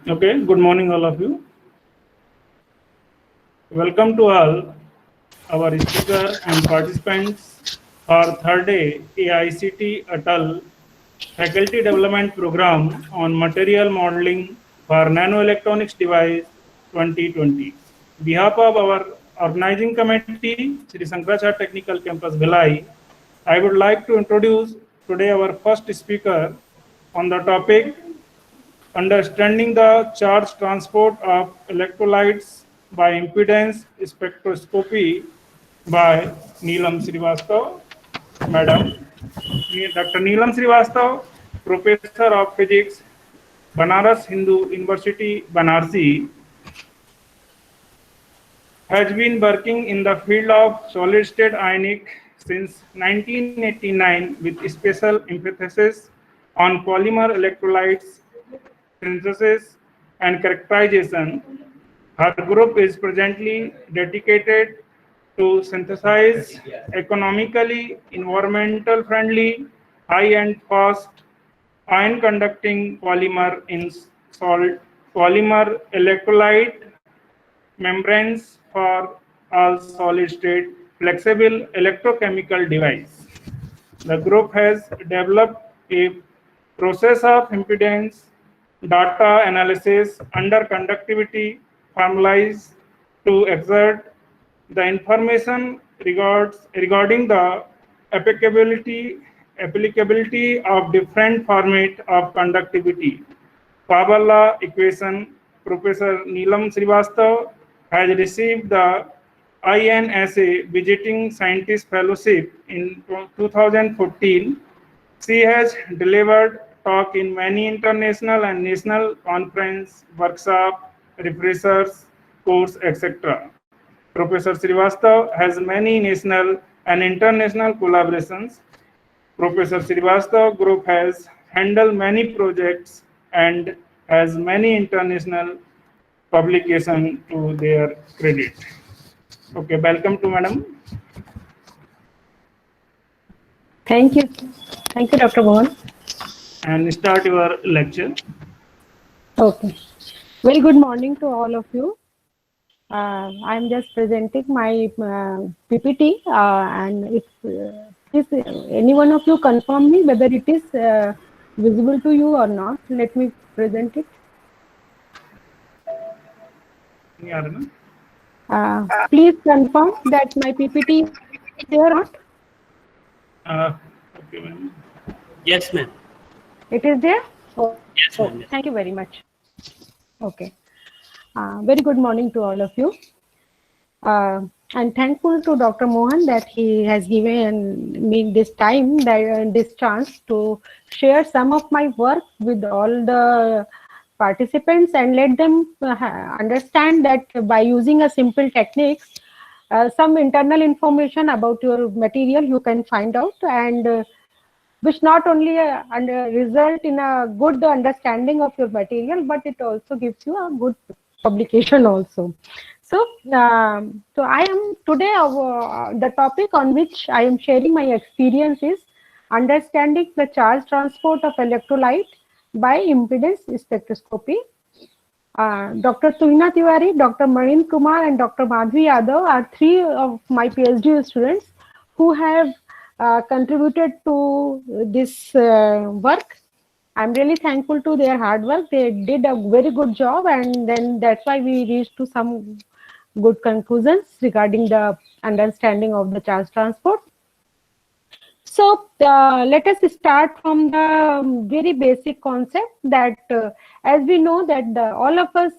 Okay, good morning, all of you. Welcome to all our speaker and participants for third day AICT Atal Faculty Development Program on Material Modeling for Nanoelectronics Device 2020. Behalf of our organizing committee, Sri Shankaracharya Technical Campus Bhilai, I would like to introduce today our first speaker on the topic understanding the charge transport of electrolytes by impedance spectroscopy by Neelam Srivastav, Madam. Dr. Neelam Srivastav, Professor of Physics, Banaras Hindu University, Banarsi, has been working in the field of solid-state ionic since 1989 with special emphasis on polymer electrolytes synthesis and characterization. Her group is presently dedicated to synthesize economically, environmental friendly, high-end fast ion conducting polymer in salt polymer electrolyte membranes for all solid-state flexible electrochemical device. The group has developed a process of impedance data analysis under conductivity formalized to exert the information regarding the applicability of different format of conductivity. Power law equation. Professor Neelam Srivastav has received the INSA Visiting Scientist Fellowship in 2014. She has delivered talk in many international and national conference, workshop, refreshers, course, etc. Professor Srivastav has many national and international collaborations. Professor Srivastav Group has handled many projects and has many international publications to their credit. Okay, welcome to Madam. Thank you. Thank you, Dr. Mohan. And start your lecture. Okay. Very good morning to all of you. I'm just presenting my PPT and if any one of you confirm me whether it is visible to you or not, let me present it. Please confirm that my PPT is there or not. Okay, ma'am. Yes, ma'am. It is there? Oh, Yes, ma'am. thank you very much. Okay. Very good morning to all of you. I'm thankful to Dr. Mohan that he has given me this time, this chance to share some of my work with all the participants and let them understand that by using a simple techniques, some internal information about your material you can find out, and which not only result in a good understanding of your material, but it also gives you a good publication also. So I am today, the topic on which I am sharing my experience is understanding the charge transport of electrolyte by impedance spectroscopy. Dr. Tuina Tiwari, Dr. Marin Kumar, and Dr. Madhvi Yadav are three of my PhD students who have contributed to this work. I'm really thankful to their hard work. They did a very good job, and then that's why we reached to some good conclusions regarding the understanding of the charge transport. So let us start from the very basic concept that as we know that all of us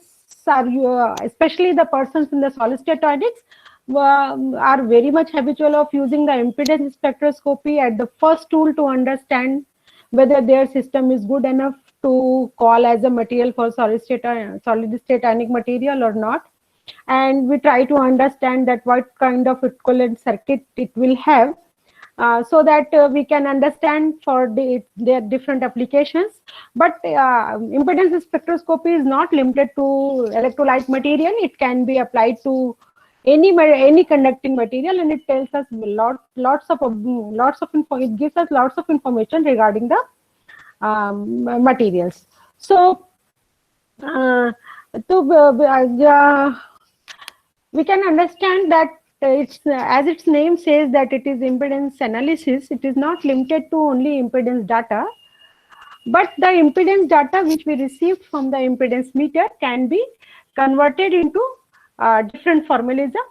are, especially the persons in the solid state ionics, are very much habitual of using the impedance spectroscopy as the first tool to understand whether their system is good enough to call as a material for solid state ionic material or not. And we try to understand that what kind of equivalent circuit it will have, so that we can understand for their different applications. But impedance spectroscopy is not limited to electrolyte material. It can be applied to any conducting material, and it tells us it gives us lots of information regarding the materials. So We can understand that it's as its name says that it is impedance analysis. It is not limited to only impedance data, but the impedance data which we received from the impedance meter can be converted into different formalism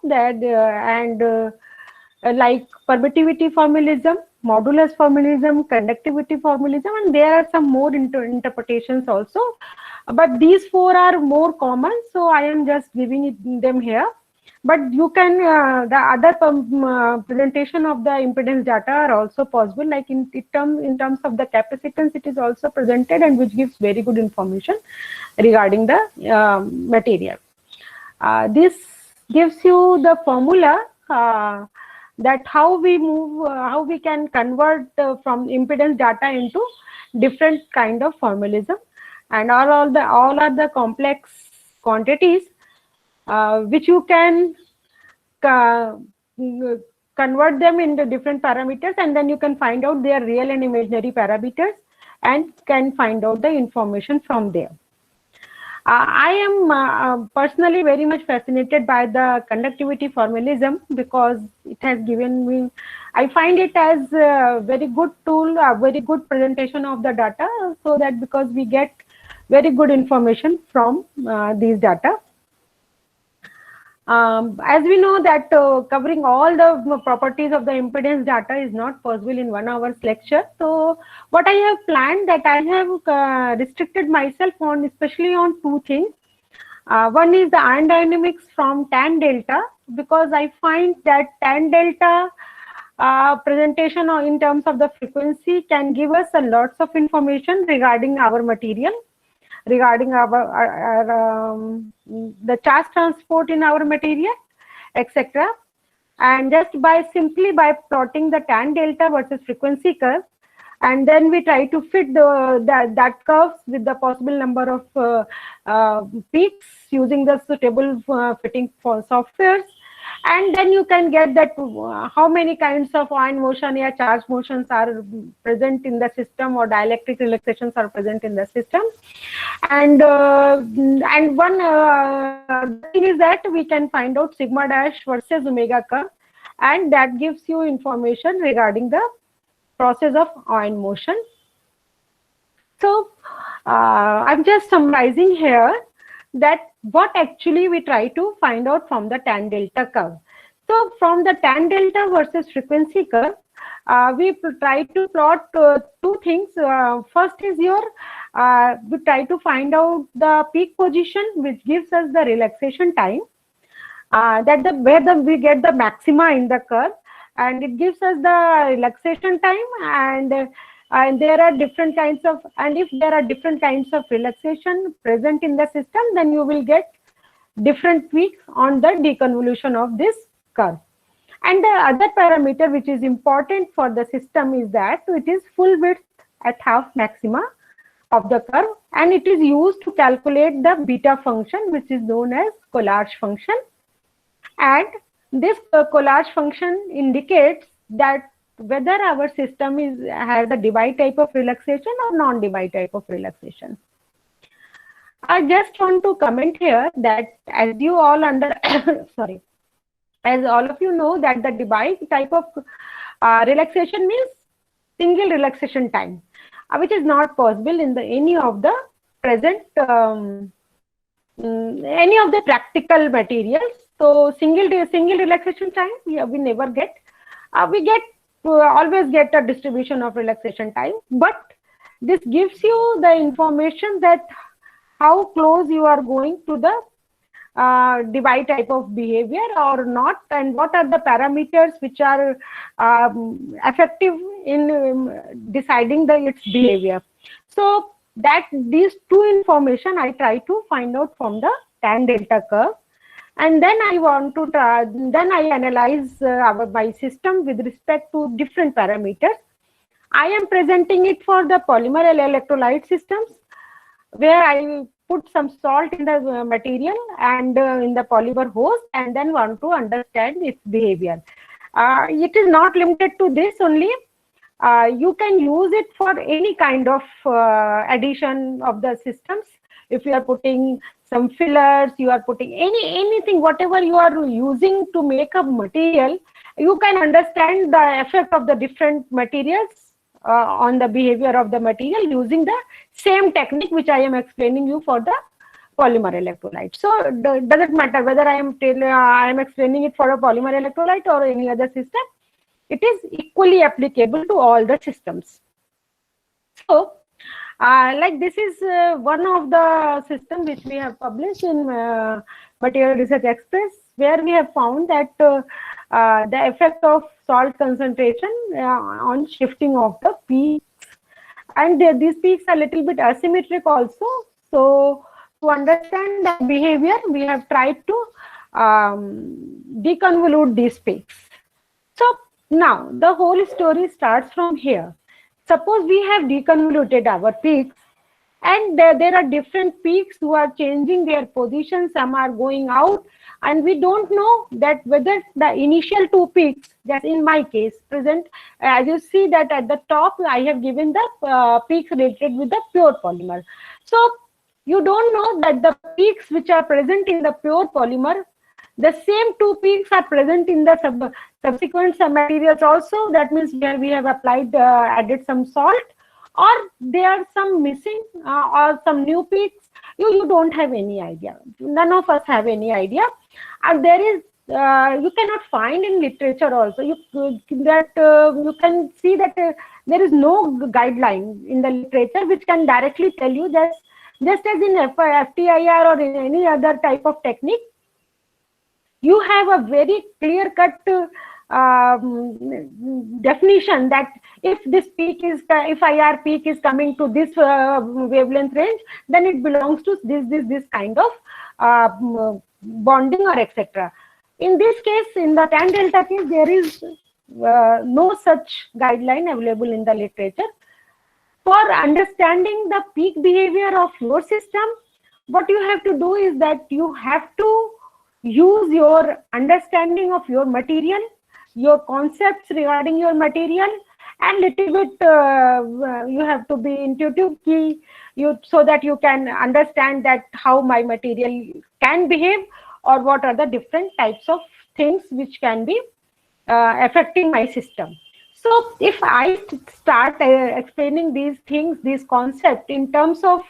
like permittivity formalism, modulus formalism, conductivity formalism, and there are some more interpretations also. But these four are more common, so I am just giving them here. But you can, the other presentation of the impedance data are also possible, like in terms of the capacitance, it is also presented, and which gives very good information regarding the material. This gives you the formula that how we can convert from impedance data into different kind of formalism, and all are the complex quantities which you can convert them into different parameters, and then you can find out their real and imaginary parameters and can find out the information from there. I am personally very much fascinated by the conductivity formalism because it has given me, I find it as a very good tool, a very good presentation of the data, so that because we get very good information from these data. As we know that covering all the properties of the impedance data is not possible in 1 hour's lecture. So what I have planned, that I have restricted myself on, especially on two things. One is the ion dynamics from tan delta, because I find that tan delta presentation in terms of the frequency can give us a lots of information regarding our material, regarding the charge transport in our material, etc. And just by simply plotting the tan delta versus frequency curve, and then we try to fit that curves with the possible number of peaks using the suitable fitting for softwares, and then you can get that how many kinds of ion motion or charge motions are present in the system, or dielectric relaxations are present in the system. And one thing is that we can find out sigma dash versus omega curve, and that gives you information regarding the process of ion motion. So I'm just summarizing here that what actually we try to find out from the tan delta curve. So from the tan delta versus frequency curve, we try to plot two things. First is we try to find out the peak position, which gives us the relaxation time, where we get the maxima in the curve, and it gives us the relaxation time, and there are different kinds of, and if there are different kinds of relaxation present in the system, then you will get different peaks on the deconvolution of this curve. And the other parameter which is important for the system is that it is full width at half maxima of the curve, and it is used to calculate the beta function, which is known as Collatz function. And this Collatz function indicates that whether our system has a Debye type of relaxation or non-Debye type of relaxation. I just want to comment here that as you all sorry, as all of you know that the Debye type of relaxation means single relaxation time, which is not possible in any of the present any of the practical materials. So single relaxation time we never get. We always get a distribution of relaxation time, but this gives you the information that how close you are going to the Debye type of behavior or not, and what are the parameters which are effective in deciding its behavior. So that these two information I try to find out from the tan delta curve, and then I want to then I analyze my system with respect to different parameters. I am presenting it for the polymer electrolyte systems, where I put some salt in the material and in the polymer host, and then want to understand its behavior. It is not limited to this only. you can use it for any kind of addition of the systems. If you are putting some fillers, you are putting anything, whatever you are using to make a material, you can understand the effect of the different materials on the behavior of the material using the same technique which I am explaining you for the polymer electrolyte. So does it matter whether I am explaining it for a polymer electrolyte or any other system? It is equally applicable to all the systems. So like this is one of the systems which we have published in Material Research Express, where we have found that the effect of salt concentration on shifting of the peaks, and these peaks are a little bit asymmetric also. So to understand that behavior, we have tried to deconvolute these peaks. So now the whole story starts from here. Suppose we have deconvoluted our peaks, and there are different peaks who are changing their position, some are going out, and we don't know that whether the initial two peaks, that in my case present, as you see that at the top I have given the peaks related with the pure polymer. So you don't know that the peaks which are present in the pure polymer, the same two peaks are present in the subsequent materials also. That means where we have applied, added some salt, or there are some missing or some new peaks. You don't have any idea. None of us have any idea. And there is, you cannot find in literature also. You can see that there is no guideline in the literature which can directly tell you that just as in FTIR or in any other type of technique, you have a very clear-cut definition that if this peak is, if IR peak is coming to this wavelength range, then it belongs to this kind of bonding or etc. In this case, in the tan delta case, there is no such guideline available in the literature. For understanding the peak behavior of your system, what you have to do is that you have to use your understanding of your material, your concepts regarding your material, and little bit you have to be intuitive so that you can understand that how my material can behave, or what are the different types of things which can be affecting my system. So if I start explaining these things, these concepts in terms of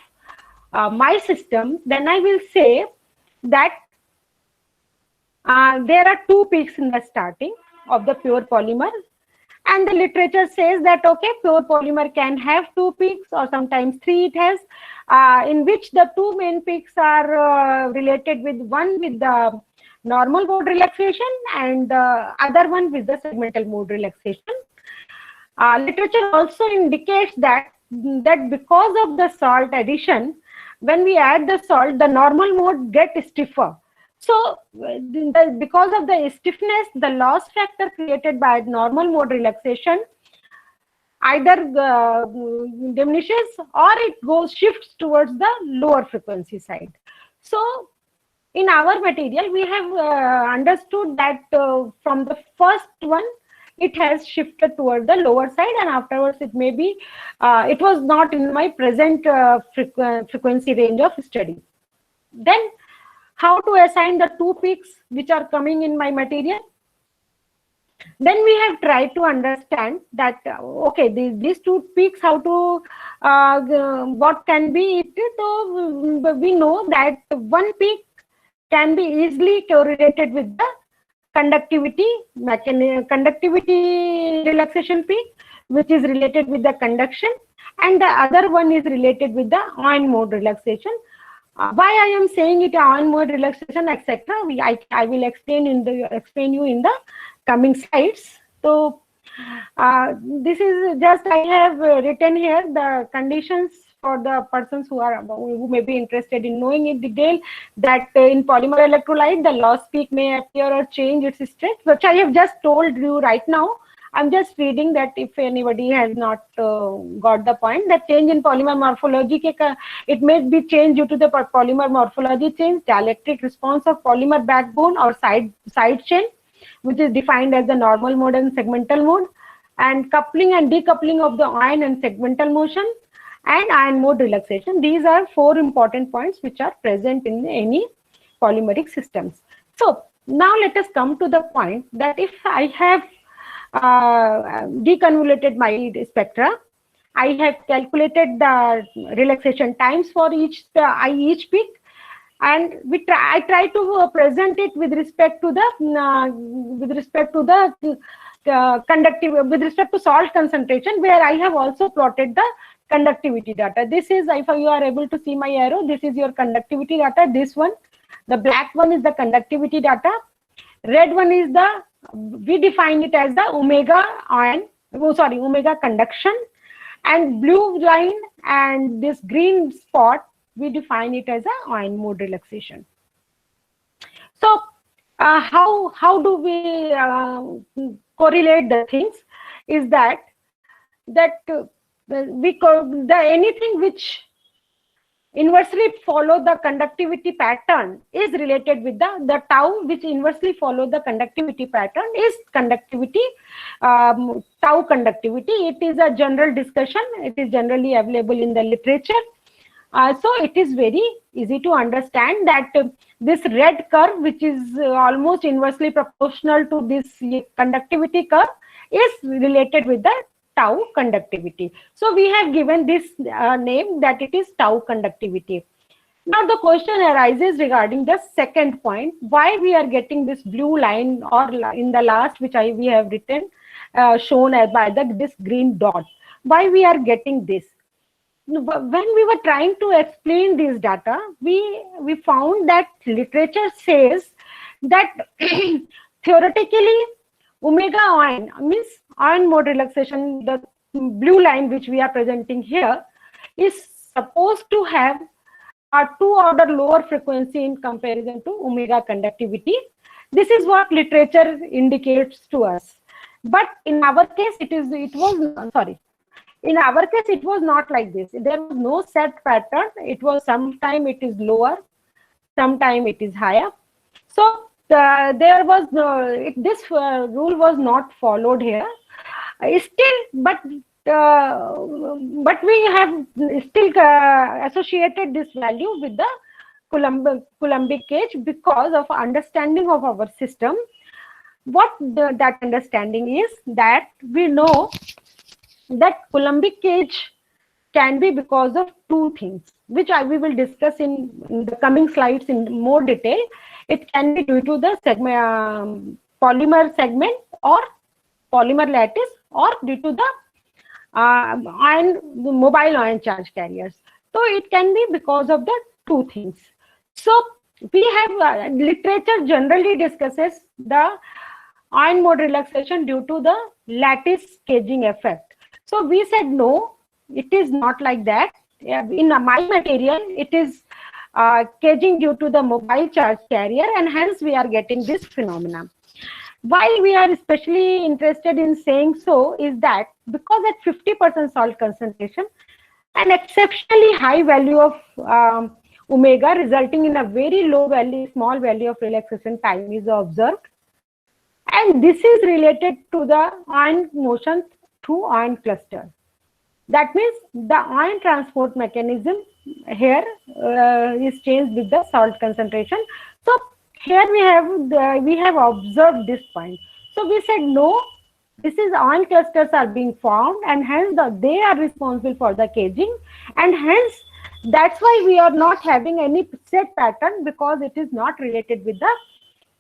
my system, then I will say that there are two peaks in the starting of the pure polymer, and the literature says that okay, pure polymer can have two peaks, or sometimes three it has, in which the two main peaks are related with, one with the normal mode relaxation and the other one with the segmental mode relaxation. Literature also indicates that because of the salt addition, when we add the salt, the normal mode gets stiffer. So because of the stiffness, the loss factor created by normal mode relaxation either diminishes or it shifts towards the lower frequency side. So in our material, we have understood that from the first one, it has shifted toward the lower side, and afterwards it may be, it was not in my present frequency range of study. Then how to assign the two peaks which are coming in my material? Then we have tried to understand that, okay, these two peaks, how to, what can be it? So we know that one peak can be easily correlated with the conductivity relaxation peak, which is related with the conduction, and the other one is related with the ion mode relaxation. Why I am saying it ion mode relaxation, etc., I will explain you in the coming slides. So this is just, I have written here the conditions for the persons who may be interested in knowing in detail, that in polymer electrolyte the loss peak may appear or change its state, which I have just told you right now. I'm just reading that if anybody has not got the point, that change in polymer morphology, it may be changed due to the polymer morphology change, dielectric response of polymer backbone or side chain, which is defined as the normal mode and segmental mode, and coupling and decoupling of the ion and segmental motion, and ion mode relaxation. These are 4 important points which are present in any polymeric systems. So now let us come to the point that if I have deconvoluted my spectra, I have calculated the relaxation times for each peak, and I try to present it with respect to the conductivity, with respect to salt concentration, where I have also plotted the conductivity data. This is, if you are able to see my arrow, this is your conductivity data. This one, the black one, is the conductivity data. Red one is the, we define it as the omega ion, omega conduction, and blue line and this green spot, we define it as a ion mode relaxation. So how do we correlate the things? Is that anything which inversely follow the conductivity pattern is related with the tau, which inversely follow the conductivity pattern is conductivity, tau conductivity. It is a general discussion. It is generally available in the literature. So it is very easy to understand that this red curve, which is almost inversely proportional to this conductivity curve, is related with the tau conductivity. So we have given this name, that it is tau conductivity. Now the question arises regarding the second point, why we are getting this blue line, or in the last which we have written, shown as by this green dot. Why we are getting this? When we were trying to explain this data, we found that literature says that theoretically omega ion, means ion mode relaxation, the blue line which we are presenting here, is supposed to have a 2-order lower frequency in comparison to omega conductivity. This is what literature indicates to us. But in our case, in our case, it was not like this. There was no set pattern. It was sometime it is lower, sometime it is higher. So there was this rule was not followed here. But we have still associated this value with the Coulombic cage because of understanding of our system. What that understanding is, that we know that Coulombic cage can be because of 2 things, which we will discuss in the coming slides in more detail. It can be due to the polymer segment or polymer lattice, or due to the mobile ion charge carriers. So it can be because of the 2 things. So we have literature generally discusses the ion mode relaxation due to the lattice caging effect. So we said no, it is not like that. In my material, it is caging due to the mobile charge carrier, and hence we are getting this phenomenon. Why we are especially interested in saying so is that because at 50% salt concentration, an exceptionally high value of omega, resulting in a very low value, small value of relaxation time is observed. And this is related to the ion motion through ion cluster. That means the ion transport mechanism here is changed with the salt concentration. So here we have observed this point. So we said no, this is ion clusters are being formed, and hence they are responsible for the caging, and hence that's why we are not having any set pattern, because it is not related with the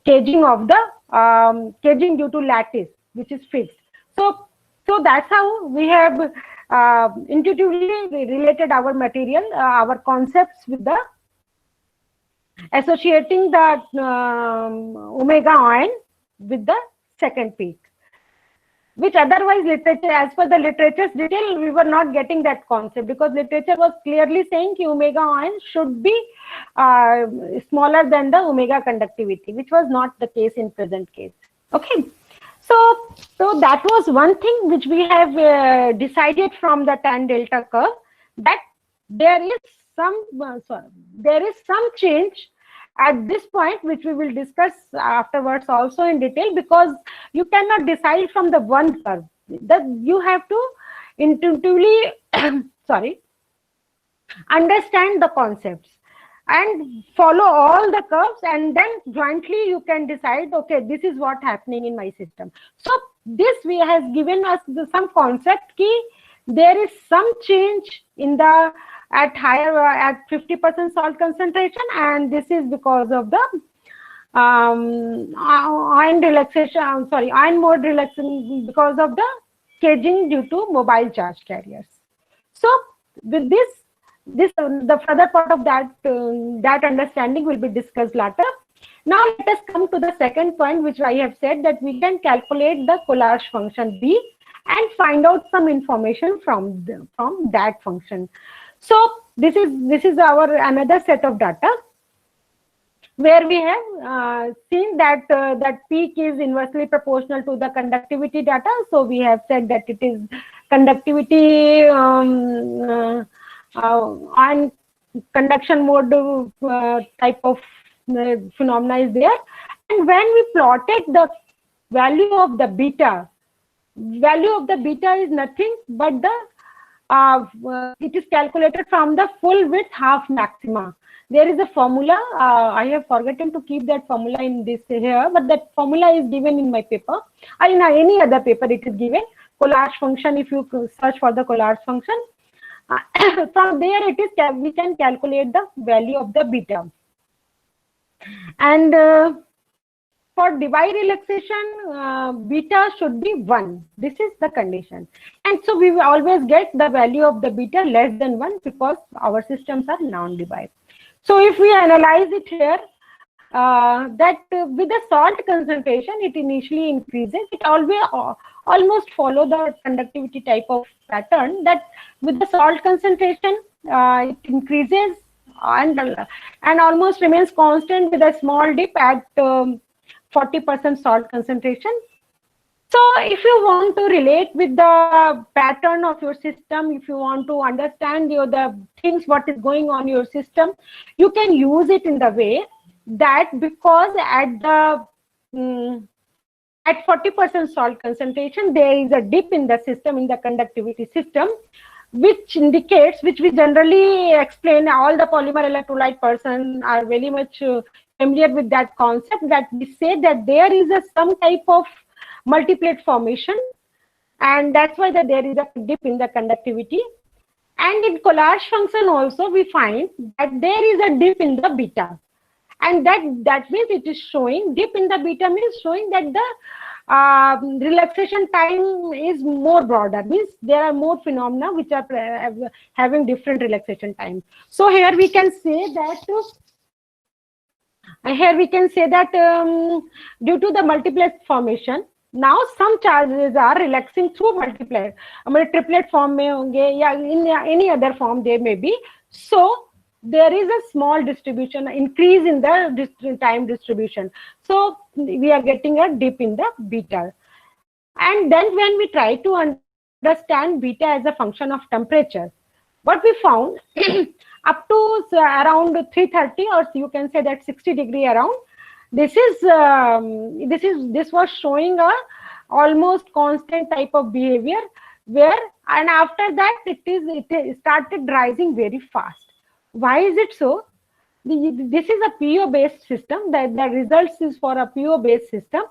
caging of the caging due to lattice, which is fixed. So that's how we have intuitively related our material, our concepts with the associating the omega ion with the second peak, which otherwise literature, as per the literature's detail, we were not getting that concept, because literature was clearly saying that omega ion should be smaller than the omega conductivity, which was not the case in present case. Okay. So that was one thing which we have decided from the tan delta curve, that there is some change at this point, which we will discuss afterwards also in detail, because you cannot decide from the one curve. that you have to intuitively sorry, understand the concepts and follow all the curves, and then jointly you can decide, okay, this is what happening in my system. So this way has given us some concept key. There is some change in the at higher at 50% salt concentration, and this is because of the ion relaxation, ion mode relaxation, because of the caging due to mobile charge carriers. So with this the further part of that understanding will be discussed later. Now let us come to the second point, which I have said, that we can calculate the Collatz function B and find out some information from that function. So this is our another set of data where we have seen that that peak is inversely proportional to the conductivity data. So we have said that it is conductivity on conduction mode type of phenomena is there. And when we plotted the value of the beta is nothing but the it is calculated from the full width half maxima. There is a formula. I have forgotten to keep that formula in this here, but that formula is given in my paper. In any other paper it is given. Collatz function, if you search for the Collatz function, from there it is we can calculate the value of the beta. And for Debye relaxation, beta should be 1. This is the condition. And so we will always get the value of the beta less than 1 because our systems are non-Debye. So if we analyze it here, that with the salt concentration, it initially increases. It always almost follow the conductivity type of pattern, that with the salt concentration, it increases and almost remains constant with a small dip at 40% salt concentration. So if you want to relate with the pattern of your system, if you want to understand the things, what is going on in your system, you can use it in the way that because at the at 40% salt concentration, there is a dip in the system, in the conductivity system, which indicates, which we generally explain, all the polymer electrolyte person are very much familiar with that concept, that we say that there is some type of multiplate formation, and that's why that there is a dip in the conductivity. And in Collatz function also we find that there is a dip in the beta, and that means it is showing dip in the beta, means showing that the relaxation time is more broader, means there are more phenomena which are having different relaxation time. So here we can say that due to the multiplet formation, now some charges are relaxing through multiplet. Triplet form mein honge, ya in any other form they may be. So there is a small distribution, increase in the time distribution. So we are getting a dip in the beta. And then when we try to understand beta as a function of temperature, what we found up to around 330, or you can say that 60 degree around, this was showing a almost constant type of behavior, where, and after that it started rising very fast. Why is it so? This is a PO based system, that the results is for a PO based system,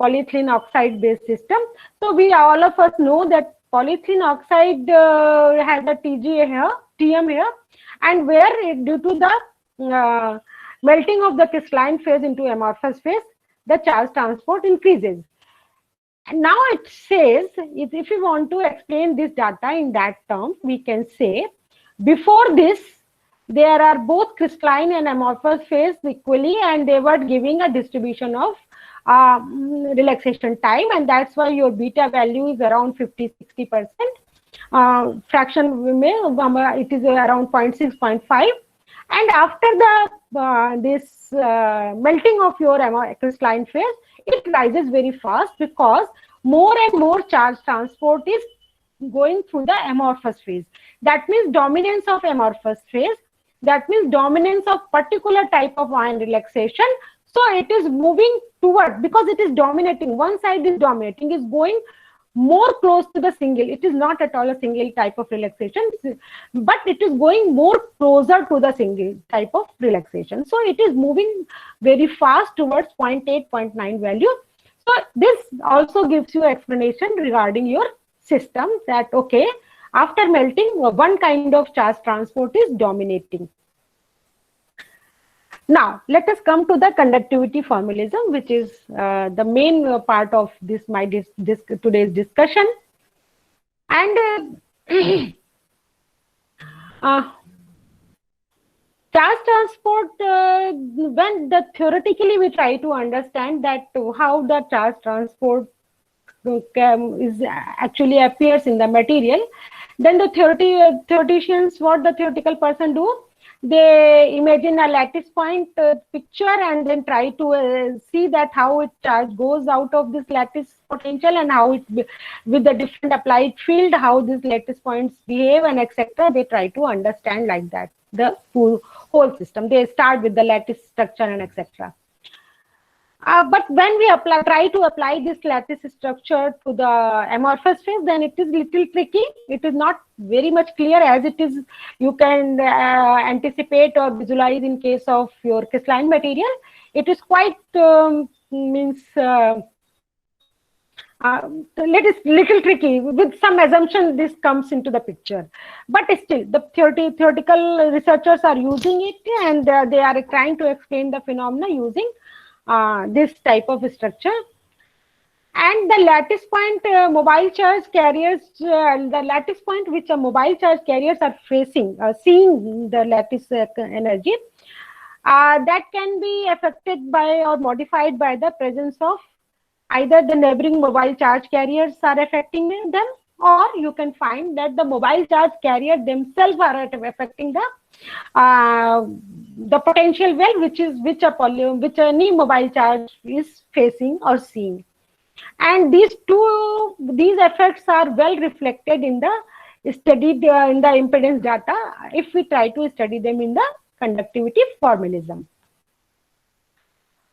polyethylene oxide based system. So we all of us know that polyethylene oxide has a TM here, and where due to the melting of the crystalline phase into amorphous phase, the charge transport increases. And now it says, if you want to explain this data in that term, we can say before this there are both crystalline and amorphous phase equally, and they were giving a distribution of relaxation time, and that's why your beta value is around 50-60%. Fraction it is around 0.6, 0.5. And after the this melting of your crystalline phase, it rises very fast because more and more charge transport is going through the amorphous phase. That means dominance of amorphous phase. That means dominance of particular type of ion relaxation. So it is moving towards, because it is dominating, one side is dominating, is going more close to the single. It is not at all a single type of relaxation, but it is going more closer to the single type of relaxation. So it is moving very fast towards 0.8, 0.9 value. So this also gives you explanation regarding your system that, okay, after melting, one kind of charge transport is dominating. Now, let us come to the conductivity formalism, which is the main part of this today's discussion. And charge transport, when theoretically we try to understand that how the charge transport is actually appears in the material, then the theoreticians, what the theoretical person do, they imagine a lattice point picture and then try to see that how it charge goes out of this lattice potential and how it, with the different applied field, how these lattice points behave and etc. They try to understand like that the whole system. They start with the lattice structure and etc. But when we try to apply this lattice structure to the amorphous phase, then it is little tricky. It is not very much clear as it is. You can anticipate or visualize in case of your crystalline material. It is quite little tricky. With some assumption, this comes into the picture. But still, the theoretical researchers are using it, and they are trying to explain the phenomena using this type of structure. And the lattice point mobile charge carriers, the lattice point which a mobile charge carriers are facing, seeing the lattice energy, that can be affected by or modified by the presence of either the neighboring mobile charge carriers are affecting them, or you can find that the mobile charge carrier themselves are affecting the potential well, which any mobile charge is facing or seeing. And these effects are well reflected in the studied in the impedance data if we try to study them in the conductivity formalism.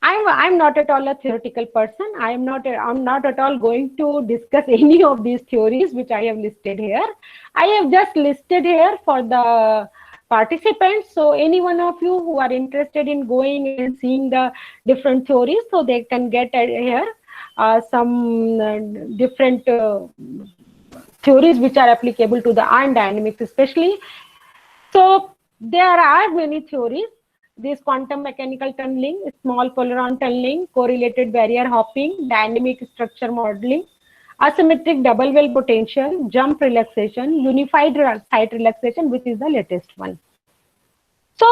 I'm not at all a theoretical person. I'm not at all going to discuss any of these theories which I have listed here. I have just listed here for the participants. So any one of you who are interested in going and seeing the different theories, so they can get here some different theories which are applicable to the ion dynamics especially. So there are many theories. This quantum mechanical tunneling, small polaron tunneling, correlated barrier hopping, dynamic structure modeling, asymmetric double well potential, jump relaxation, unified site relaxation, which is the latest one. So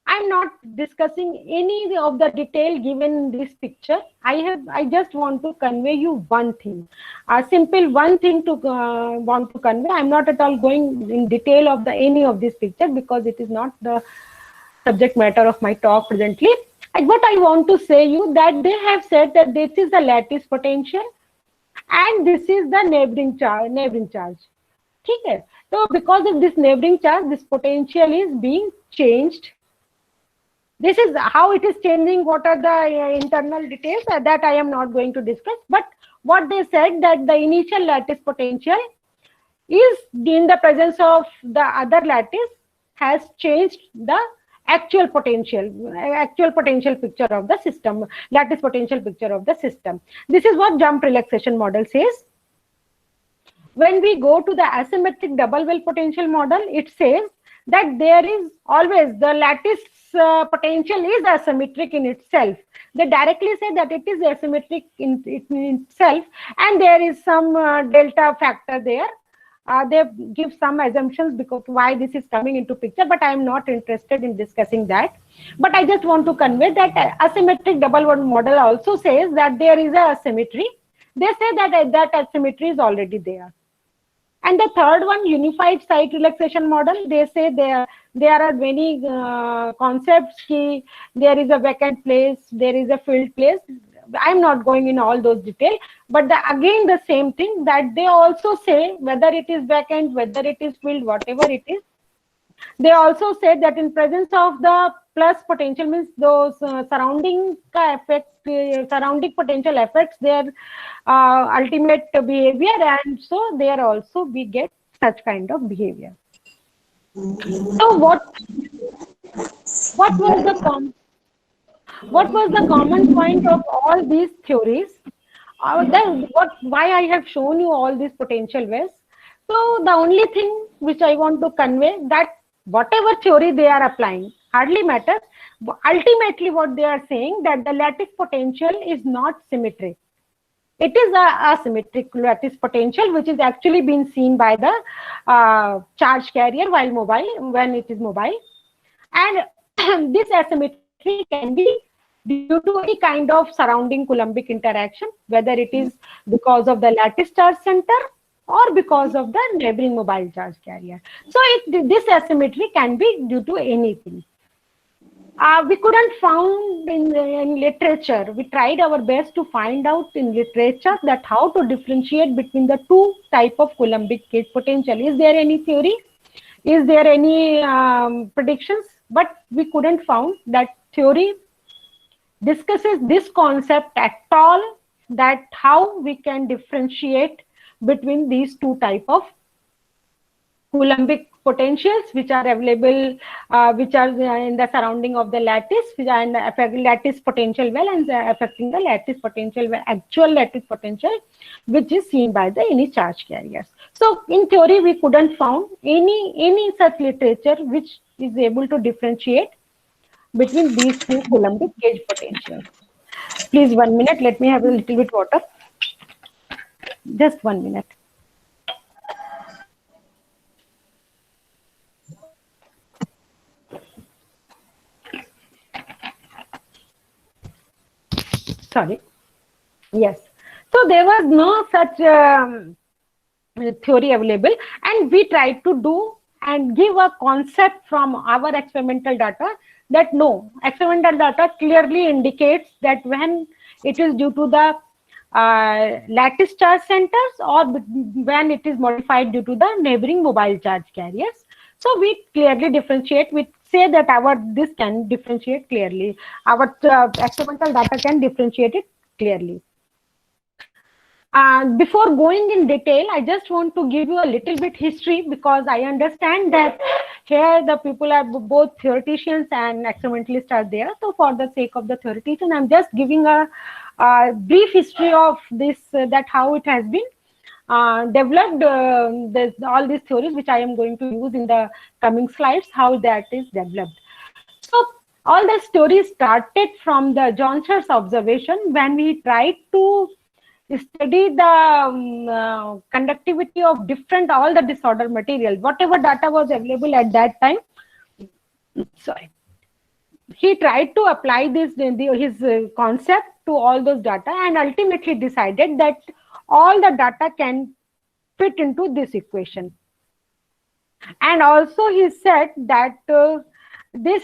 I'm not discussing any of the detail given in this picture. I just want to convey you one thing, a simple one thing to want to convey. I'm not at all going in detail of any of this picture because it is not the subject matter of my talk presently. What I want to say you that they have said that this is the lattice potential and this is the neighboring charge. Okay. So because of this neighboring charge, this potential is being changed. This is how it is changing. What are the internal details that I am not going to discuss. But what they said that the initial lattice potential is in the presence of the other lattice has changed the actual potential picture of the system, lattice potential picture of the system. This is what jump relaxation model says. When we go to the asymmetric double well potential model, it says that there is always the lattice potential is asymmetric in itself. They directly say that it is asymmetric in itself, and there is some delta factor there. They give some assumptions because why this is coming into picture, but I am not interested in discussing that. But I just want to convey that asymmetric double well model also says that there is a asymmetry. They say that that asymmetry is already there. And the third one, unified site relaxation model, they say there are many concepts. There is a vacant place, there is a filled place. I'm not going in all those details, but again the same thing that they also say whether it is vacant, whether it is filled, whatever it is. They also say that in presence of the plus potential means those surrounding effects surrounding potential affects their ultimate behavior, and so there also we get such kind of behavior. So what was the common point of all these theories? Why I have shown you all these potential ways. So the only thing which I want to convey, that whatever theory they are applying hardly matters. Ultimately, what they are saying, that the lattice potential is not symmetric. It is a asymmetric lattice potential, which is actually being seen by the charge carrier while mobile, when it is mobile. And this asymmetry can be due to any kind of surrounding Coulombic interaction, whether it is because of the lattice charge center or because of the neighboring mobile charge carrier. So this asymmetry can be due to anything. We couldn't found in literature. We tried our best to find out in literature that how to differentiate between the two type of Coulombic gauge potential. Is there any theory? Is there any predictions? But we couldn't found that theory discusses this concept at all, that how we can differentiate between these two type of Coulombic potentials which are available, which are in the surrounding of the lattice, which are in the lattice potential well, and affecting the lattice potential well, actual lattice potential, which is seen by the any charge carriers. So in theory, we couldn't found any such literature which is able to differentiate between these two Coulombic gauge potentials. Please 1 minute, let me have a little bit water. Just 1 minute. Sorry. Yes. So there was no such theory available, and we tried to do and give a concept from our experimental data that no, experimental data clearly indicates that when it is due to the lattice charge centers or when it is modified due to the neighboring mobile charge carriers. So we clearly differentiate, we say that this can differentiate clearly. Our experimental data can differentiate it clearly. Before going in detail, I just want to give you a little bit history, because I understand that here the people are both theoreticians and experimentalists are there. So for the sake of the theoretician, I'm just giving a brief history of this, that how it has been developed, all these theories which I am going to use in the coming slides, how that is developed. So all the stories started from the Joncher's observation when we tried to study the conductivity of all the disorder material, whatever data was available at that time. Sorry. He tried to apply his concept to all those data, and ultimately decided that all the data can fit into this equation. And also he said that this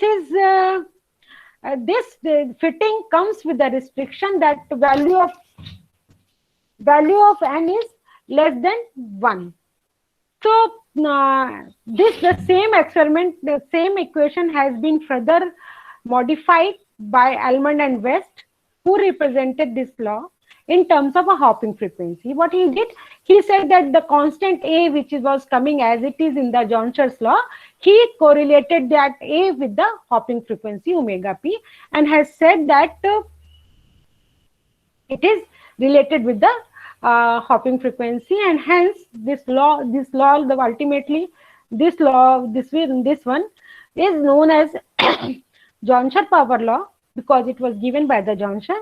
fitting comes with the restriction that the value of n is less than 1. So the same experiment, the same equation has been further modified by Almond and West, who represented this law in terms of a hopping frequency. What he did, he said that the constant A, which was coming as it is in the Joncher's law, he correlated that A with the hopping frequency omega p, and has said that it is related with the hopping frequency, and hence this law ultimately this one is known as Joncher power law, because it was given by the Joncher.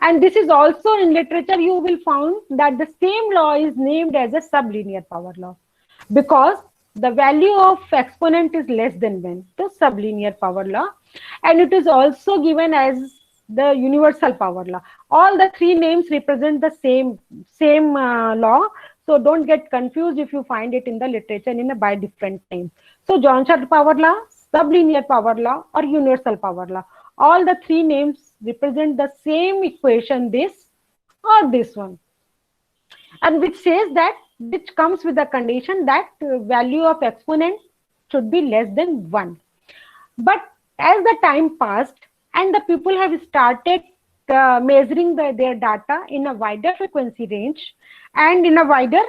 And this is also in literature, you will find that the same law is named as a sublinear power law, because the value of exponent is less than 1, the sublinear power law. And it is also given as the universal power law. All the three names represent the same law, so don't get confused if you find it in the literature by different names. So Joncher power law, sublinear power law, or universal power law, all the three names represent the same equation, this or this one, and which says that, which comes with the condition that value of exponent should be less than 1. But as the time passed and the people have started measuring their data in a wider frequency range and in a wider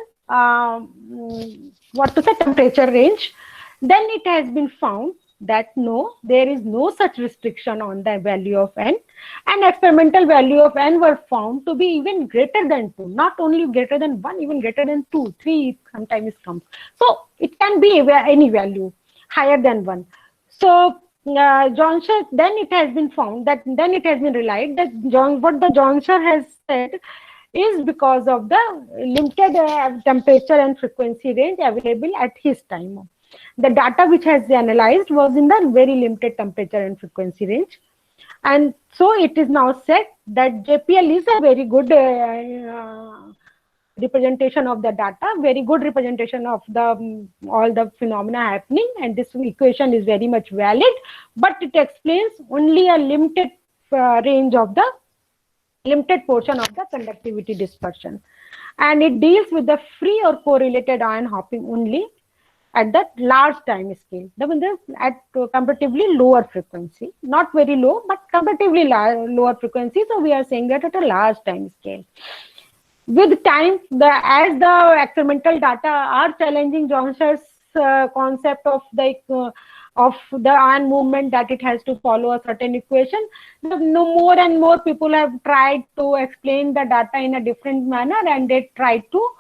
temperature range, then it has been found that no, there is no such restriction on the value of n, and experimental value of n were found to be even greater than 2, not only greater than 1, even greater than 2, 3 sometimes comes. So it can be any value higher than 1. So Johnson, then it has been found that, then it has been realized that what the Johnson has said is because of the limited temperature and frequency range available at his time. The data which has been analyzed was in the very limited temperature and frequency range. And so it is now said that JPL is a very good representation of the data, very good representation of the all the phenomena happening, and this equation is very much valid, but it explains only a limited range of the limited portion of the conductivity dispersion, and it deals with the free or correlated ion hopping only at the large time scale, at comparatively lower frequency, not very low, but comparatively lower frequency. So we are saying that at a large time scale. With time, as the experimental data are challenging Johnson's concept of the ion movement, that it has to follow a certain equation, more and more people have tried to explain the data in a different manner, and they try to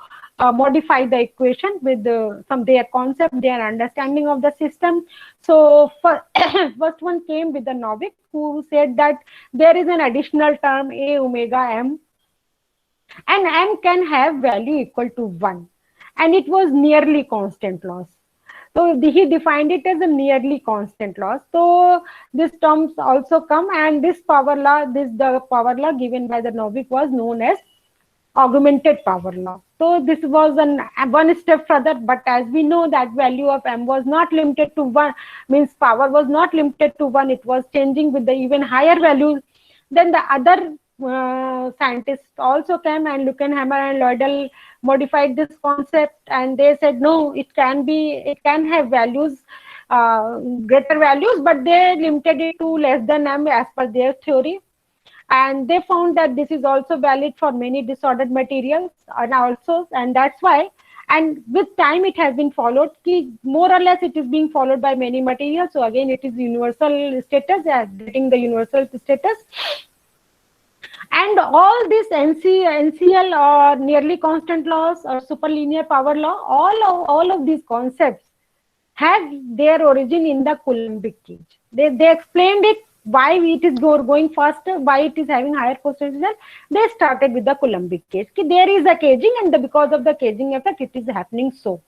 modify the equation with some their concept, their understanding of the system. So first one came with the Novick, who said that there is an additional term A omega m, and m can have value equal to 1, and it was nearly constant loss. So he defined it as a nearly constant loss. So these terms also come, and this power law, the power law given by the Novick was known as augmented power law. So this was one step further, but as we know that value of m was not limited to 1, means power was not limited to 1, it was changing with the even higher values. Then the other scientists also came, and Luckenhammer and Leudel modified this concept, and they said no, it can have values, greater values, but they limited it to less than m as per their theory. And they found that this is also valid for many disordered materials, and that's why, and with time it has been followed, more or less it is being followed by many materials. So again, it is universal status, getting the universal status. And all this NCL or nearly constant laws or superlinear power law, all of these concepts have their origin in the Coulombic cage. They explained it, why it is going faster, why it is having higher potential. They started with the Coulombic cage. There is a caging, and because of the caging effect, it is happening so.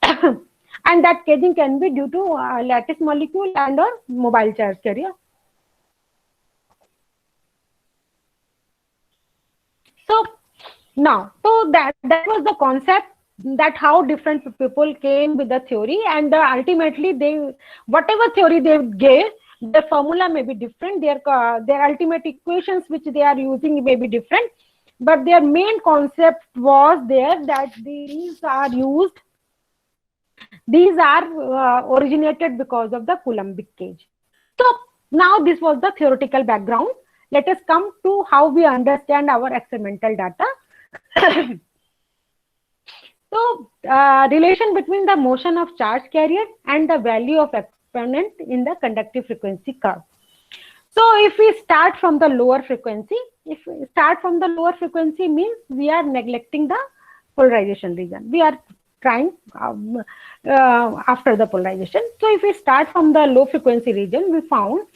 And that caging can be due to lattice molecule and or mobile charge carrier. So now, so that was the concept, that how different people came with the theory, and ultimately they, whatever theory they gave, the formula may be different, their ultimate equations which they are using may be different, but their main concept was there that these are originated because of the Coulombic cage. So now this was the theoretical background. Let us come to how we understand our experimental data. So relation between the motion of charge carrier and the value of exponent in the conductive frequency curve. So if we start from the lower frequency, means we are neglecting the polarization region. We are trying after the polarization. So if we start from the low frequency region, we found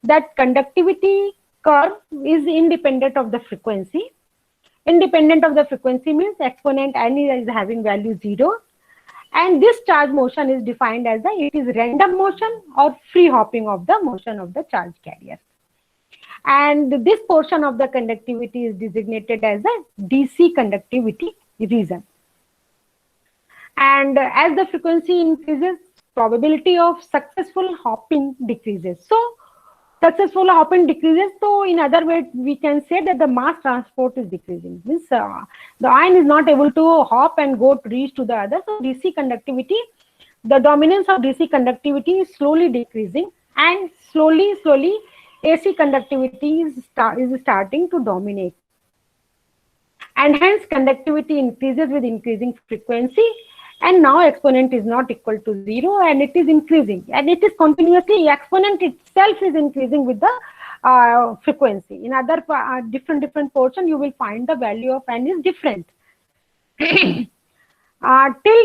that conductivity curve is independent of the frequency. Independent of the frequency means exponent n is having value 0. And this charge motion is defined as it is random motion or free hopping of the motion of the charge carrier. And this portion of the conductivity is designated as a DC conductivity region. And as the frequency increases, probability of successful hopping decreases. So successful hopping decreases. So in other words, we can say that the mass transport is decreasing. Means the ion is not able to hop and go to reach to the other. So DC conductivity, the dominance of DC conductivity is slowly decreasing, and slowly AC conductivity is starting to dominate, and hence conductivity increases with increasing frequency, and now exponent is not equal to 0, and it is increasing, and it is continuously, exponent itself is increasing with the frequency. In other different portion, you will find the value of n is different. Till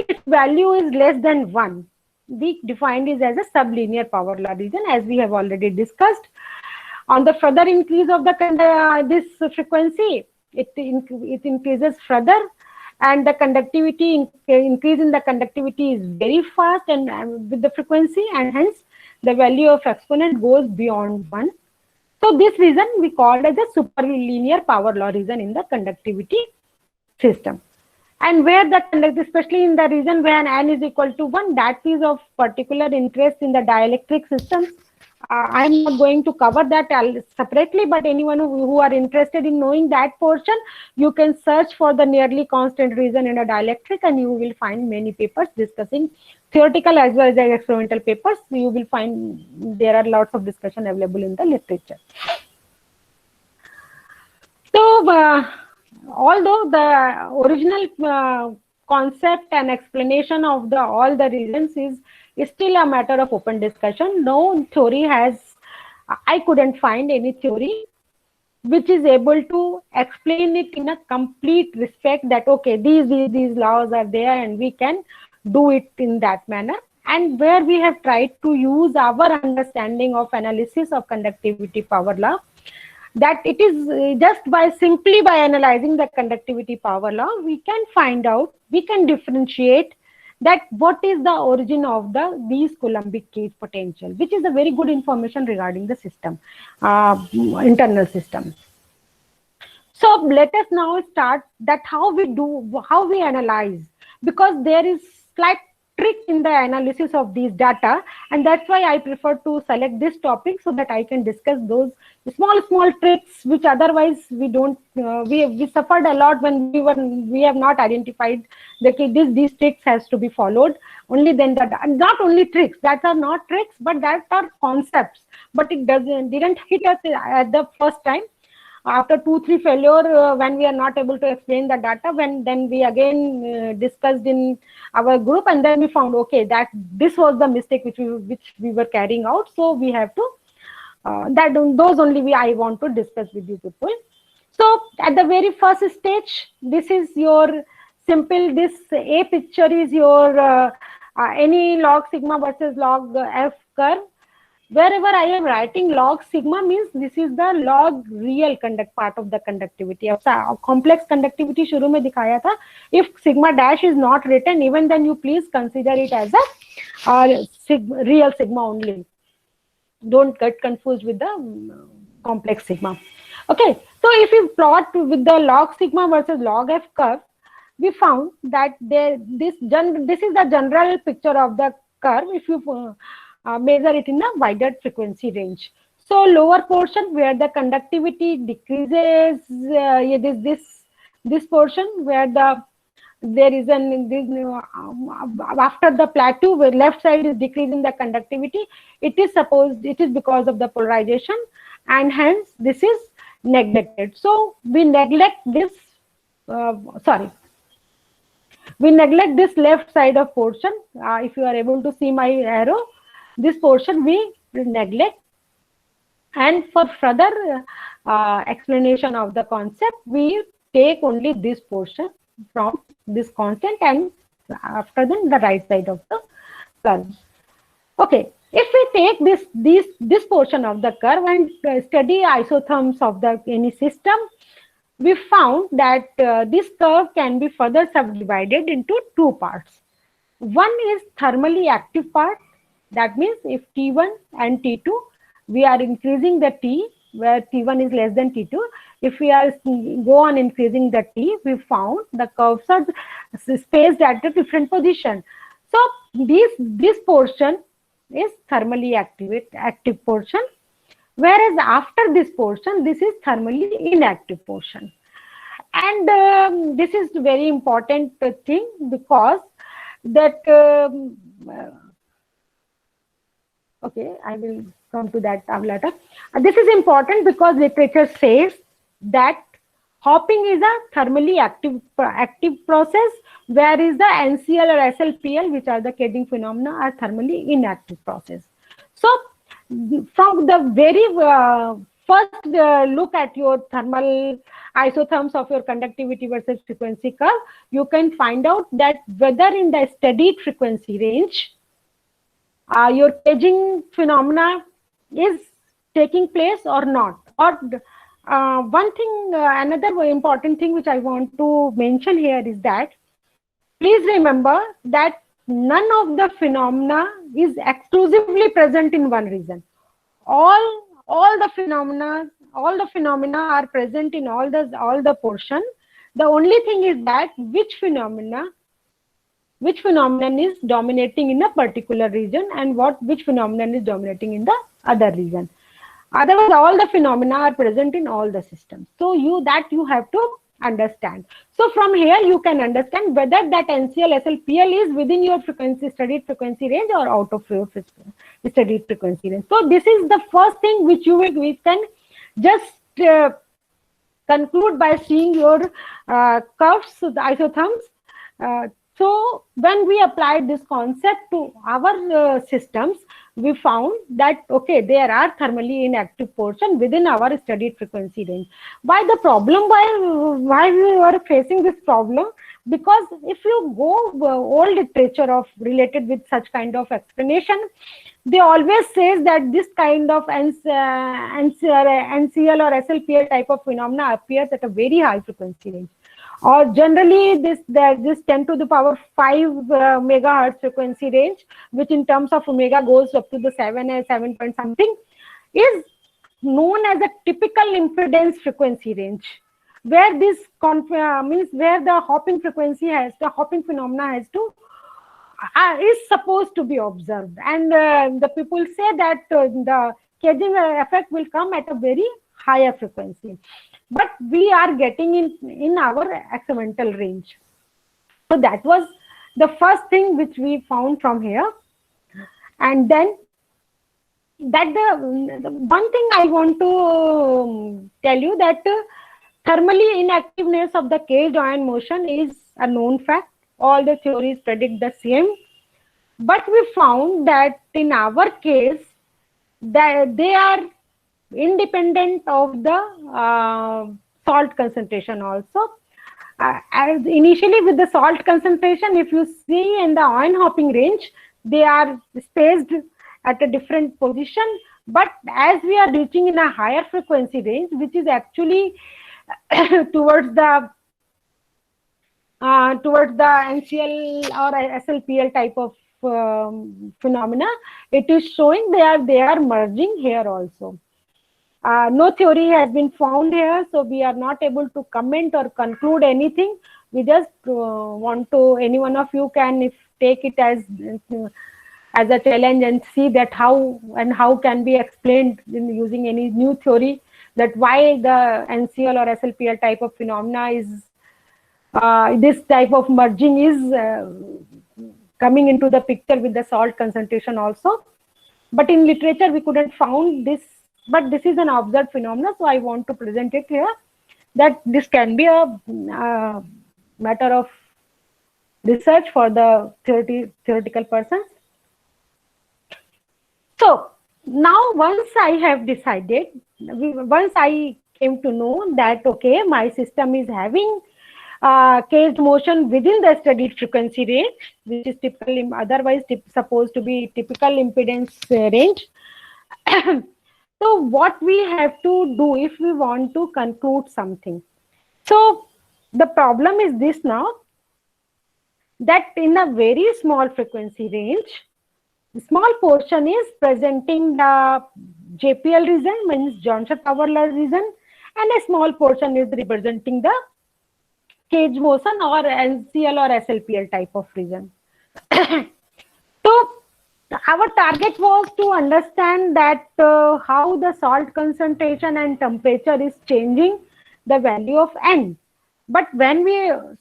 its value is less than 1, we define it as a sublinear power law region, as we have already discussed. On the further increase of the this frequency, it increases further, and the conductivity increase in the conductivity is very fast and with the frequency, and hence the value of exponent goes beyond 1. So this reason we called as a superlinear power law region in the conductivity system. And where the especially in the region where n is equal to 1, that is of particular interest in the dielectric systems. I am not going to cover that separately, but anyone who are interested in knowing that portion, you can search for the nearly constant region in a dielectric, and you will find many papers discussing theoretical as well as experimental papers. You will find there are lots of discussion available in the literature. So, although the original concept and explanation of all the regions is still a matter of open discussion, no theory I couldn't find any theory which is able to explain it in a complete respect that okay, these laws are there and we can do it in that manner. And where we have tried to use our understanding of analysis of conductivity power law, that it is just simply by analyzing the conductivity power law, we can find out, we can differentiate that what is the origin of these Coulombic cage potential, which is a very good information regarding the system, internal system. So let us now start that how we analyze, because there is slight trick in the analysis of these data, and that's why I prefer to select this topic so that I can discuss those small tricks which otherwise we don't we suffered a lot when we have not identified that these tricks has to be followed. Only then not only tricks, that are not tricks, but that are concepts, but it didn't hit us at the first time. After 2-3 failure, when we are not able to explain the data, then we again discussed in our group, and then we found okay that this was the mistake which we were carrying out. So we have to those only I want to discuss with you people. So at the very first stage, this is your simple. This A picture is your any log sigma versus log f curve. Wherever I am writing log sigma means this is the log real part of the conductivity. अब complex conductivity शुरू में दिखाया था. If sigma dash is not written, even then you please consider it as a real sigma only. Don't get confused with the complex sigma. Okay, so if you plot with the log sigma versus log f curve, we found that this is the general picture of the curve if you measure it in a wider frequency range. So lower portion where the conductivity decreases, this portion where there is after the plateau where left side is decreasing the conductivity, it is because of the polarization, and hence this is neglected. So we neglect this we neglect this left side of portion. If you are able to see my arrow, this portion we neglect, and for further explanation of the concept, we take only this portion from this constant, and after then the right side of the curve. Okay, if we take this portion of the curve and study isotherms of any system, we found that this curve can be further subdivided into two parts. One is thermally active part. That means if T1 and T2, we are increasing the T where T1 is less than T2. If we are go on increasing the T, we found the curves are spaced at a different position. So this portion is thermally active portion, whereas after this portion, this is thermally inactive portion. And this is very important thing, because that Okay, I will come to that later. This is important because literature says that hopping is a thermally active process, whereas the NCL or SLPL, which are the caging phenomena, are thermally inactive process. So, from the very first look at your thermal isotherms of your conductivity versus frequency curve, you can find out that whether in the studied frequency range, your caging phenomena is taking place or not. Or one thing, another very important thing which I want to mention here is that please remember that none of the phenomena is exclusively present in one region. All the phenomena are present in all the portion. The only thing is that which phenomenon is dominating in a particular region and which phenomenon is dominating in the other region. Otherwise, all the phenomena are present in all the systems. So you have to understand. So from here you can understand whether that NCL SLPL is within your studied frequency range or out of your studied frequency range. So this is the first thing which we can just conclude by seeing your curves, the isotherms. So when we applied this concept to our systems, we found that okay, there are thermally inactive portion within our studied frequency range. Why the problem? Why we were facing this problem? Because if you go old literature of related with such kind of explanation, they always says that this kind of NCL or SLPL type of phenomena appears at a very high frequency range, or generally this 10 to the power 5 megahertz frequency range, which in terms of omega goes up to the 7 point something, is known as a typical impedance frequency range, where this means where the hopping phenomena has to is supposed to be observed, and the people say that the caging effect will come at a very higher frequency, but we are getting in our experimental range. So that was the first thing which we found from here. And then that the one thing I want to tell you, that thermally inactiveness of the caged ion motion is a known fact. All the theories predict the same, but we found that in our case that they are independent of the salt concentration also. As initially with the salt concentration, if you see in the ion hopping range, they are spaced at a different position, but as we are reaching in a higher frequency range, which is actually towards the NCL or SLPL type of phenomena, it is showing they are merging here also. No theory has been found here, so we are not able to comment or conclude anything. We just want to, any one of you can take it as a challenge and see that how can be explained using any new theory, that why the NCL or SLPL type of phenomena is this type of merging is coming into the picture with the salt concentration also. But in literature we couldn't found this, but this is an observed phenomena, so I want to present it here, that this can be a matter of research for the theoretical persons. So now once I have decided, once I came to know that okay, my system is having caged motion within the studied frequency range, which is typically otherwise supposed to be typical impedance range. So what we have to do if we want to conclude something? So the problem is this now, that in a very small frequency range, the small portion is presenting the JPL region, means Johnson-Fowler region, and a small portion is representing the cage motion or NCL or SLPL type of region. So our target was to understand that how the salt concentration and temperature is changing the value of N. But when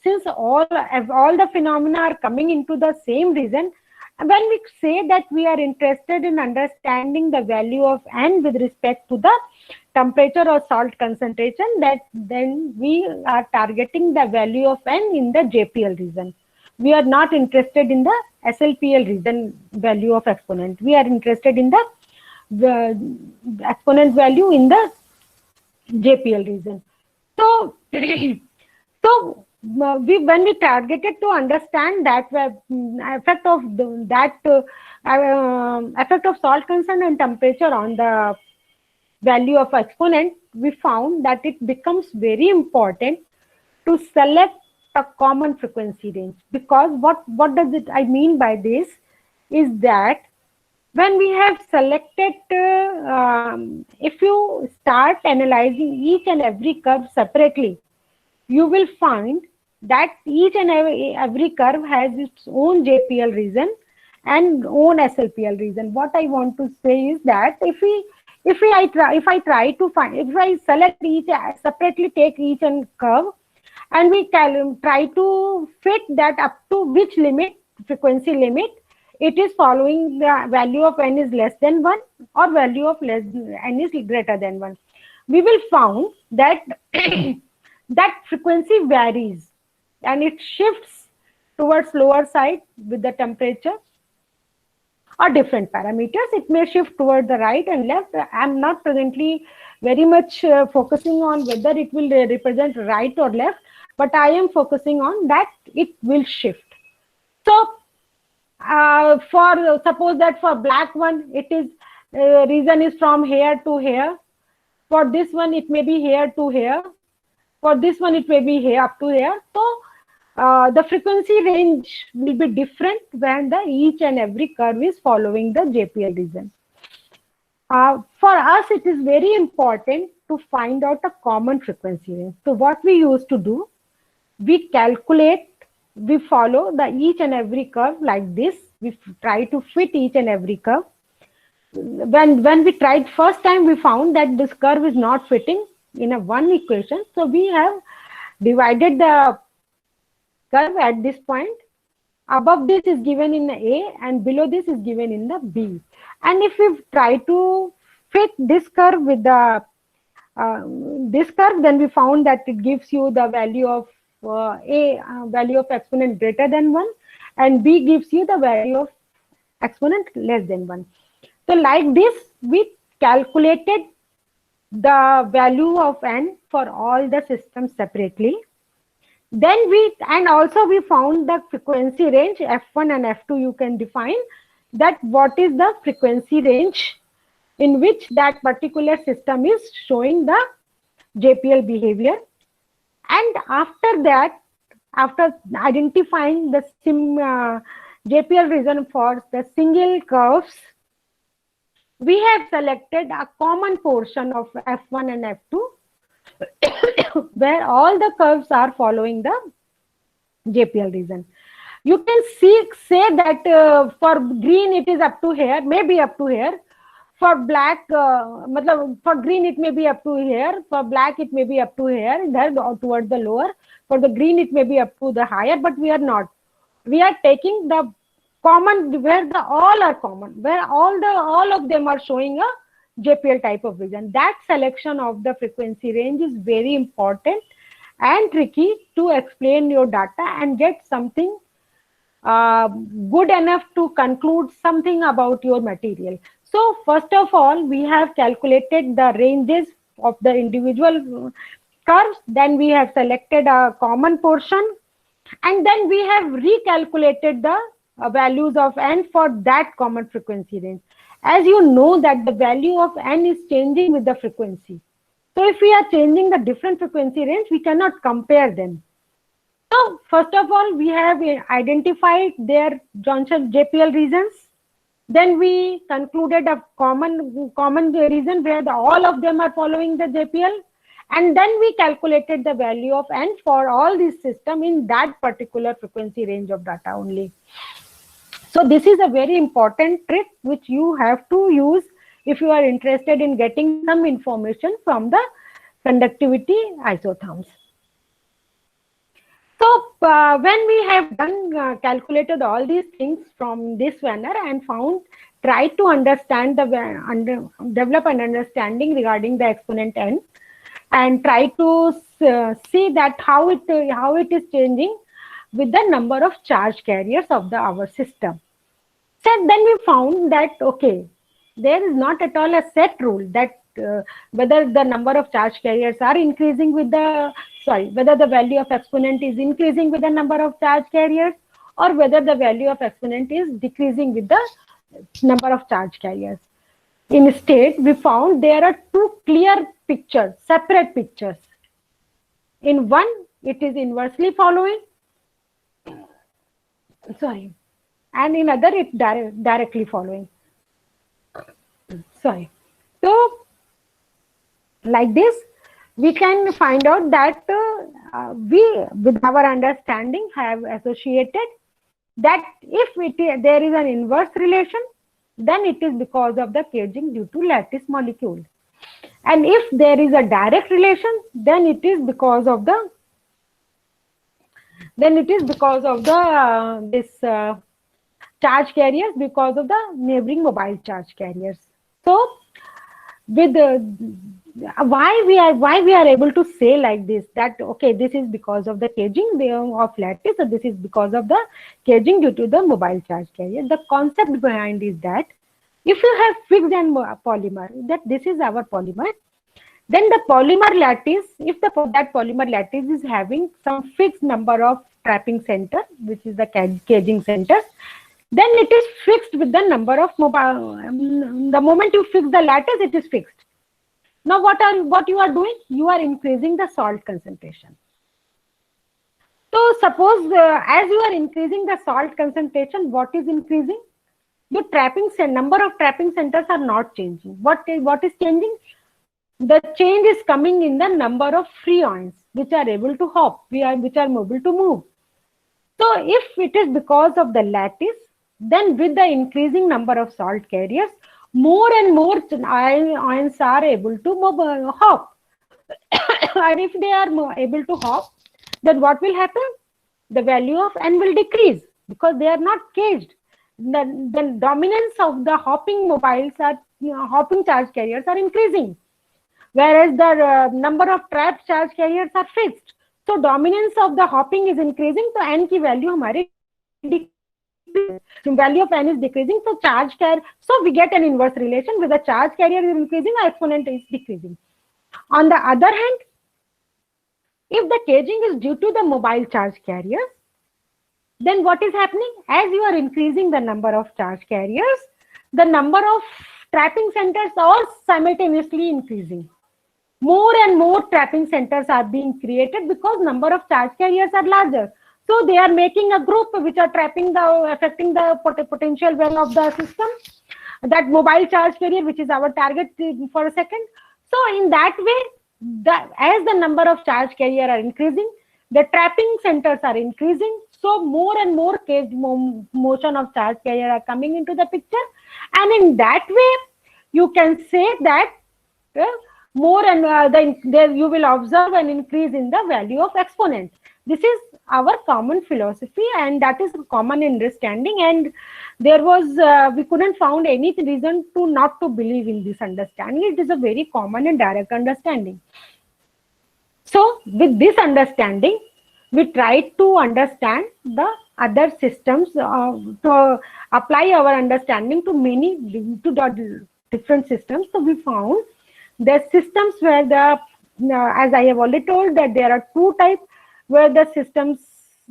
since all the phenomena are coming into the same region, when we say that we are interested in understanding the value of N with respect to the temperature or salt concentration, that then we are targeting the value of N in the JPL region. We are not interested in the SLPL region value of exponent. We are interested in the exponent value in the JPL region. So, when we targeted to understand that effect of effect of salt concentration and temperature on the value of exponent, we found that it becomes very important to select a common frequency range, because what does it I mean by this is that when we have selected, if you start analyzing each and every curve separately, you will find that each and every curve has its own JPL region and own SLPL region. What I want to say is that if I try to find, if I select each separately, take each and curve, and we try to fit that up to which limit, frequency limit, it is following the value of N is less than 1 or value of N is greater than 1. We will found that that frequency varies and it shifts towards lower side with the temperature or different parameters. It may shift toward the right and left. I'm not presently very much focusing on whether it will represent right or left, but I am focusing on that it will shift. So for suppose that for black one, it is region is from here to here. For this one, it may be here to here. For this one, it may be here up to here. So the frequency range will be different when the each and every curve is following the JPL region. For us, it is very important to find out a common frequency range. So what we used to do, we calculate, we follow the each and every curve like this. We try to fit each and every curve. When we tried first time, we found that this curve is not fitting in a one equation. So we have divided the curve at this point. Above this is given in the A and below this is given in the B. And if we try to fit this curve with the this curve, then we found that it gives you the value of value of exponent greater than 1, and B gives you the value of exponent less than 1. So like this, we calculated the value of N for all the systems separately. Then also we found the frequency range F1 and F2. You can define that what is the frequency range in which that particular system is showing the JPL behavior. And after that, after identifying the JPL region for the single curves, we have selected a common portion of F1 and F2 where all the curves are following the JPL region. You can say that for green it is up to here, maybe up to here. For black, for green it may be up to here. For black it may be up to here, there towards the lower. For the green it may be up to the higher, but we are not. We are taking the common where the all are common, where all of them are showing a JPL type of region. That selection of the frequency range is very important and tricky to explain your data and get something good enough to conclude something about your material. So first of all, we have calculated the ranges of the individual curves. Then we have selected a common portion, and then we have recalculated the values of N for that common frequency range. As you know that the value of N is changing with the frequency. So if we are changing the different frequency range, we cannot compare them. So first of all, we have identified their Johnson JPL regions. Then we concluded a common region where all of them are following the JPL. And then we calculated the value of N for all these systems in that particular frequency range of data only. So this is a very important trick which you have to use if you are interested in getting some information from the conductivity isotherms. So when we have done calculated all these things from this manner and found, try to understand the develop an understanding regarding the exponent n, and try to see that how it is changing with the number of charge carriers of our system. So then we found that okay, there is not at all a set rule that whether the number of charge carriers are increasing with the whether the value of exponent is increasing with the number of charge carriers, or whether the value of exponent is decreasing with the number of charge carriers. Instead, we found there are two clear pictures, separate pictures. In one, it is inversely following, and in other, it's directly following. So, like this, we can find out that we, with our understanding, have associated that if there is an inverse relation, then it is because of the caging due to lattice molecule. And if there is a direct relation, then it is because of the charge carriers, because of the neighboring mobile charge carriers. So with why we are able to say like this, that okay, this is because of the caging of lattice, so this is because of the caging due to the mobile charge carrier. The concept behind is that if you have fixed and polymer, that this is our polymer, then the polymer lattice, if that polymer lattice is having some fixed number of trapping center, which is the caging centers, then it is fixed with the number of mobile. The moment you fix the lattice, it is fixed. Now what you are doing? You are increasing the salt concentration. So suppose as you are increasing the salt concentration, what is increasing? Your number of trapping centers are not changing. What is changing? The change is coming in the number of free ions which are able to hop, which are able to move. So if it is because of the lattice, then with the increasing number of salt carriers, more and more ions are able to hop. And if they are able to hop, then what will happen? The value of n will decrease because they are not caged. The dominance of the hopping mobiles hopping charge carriers are increasing, whereas the number of trapped charge carriers are fixed. So dominance of the hopping is increasing, so n की value हमारी value of n is decreasing, so we get an inverse relation with the charge carrier is increasing, our exponent is decreasing. On the other hand, if the caging is due to the mobile charge carriers, then what is happening? As you are increasing the number of charge carriers, the number of trapping centers are simultaneously increasing. More and more trapping centers are being created because number of charge carriers are larger. So they are making a group which are affecting the potential well of the system, that mobile charge carrier, which is our target for a second. So in that way, as the number of charge carrier are increasing, the trapping centers are increasing. So more and more caged motion of charge carrier are coming into the picture, and in that way, you can say that more and you will observe an increase in the value of exponent. This is our common philosophy, and that is common understanding. And there was we couldn't found any reason to not to believe in this understanding. It is a very common and direct understanding. So with this understanding, we try to understand the other systems to apply our understanding to different systems. So we found the systems where as I have already told, that there are two types, where the systems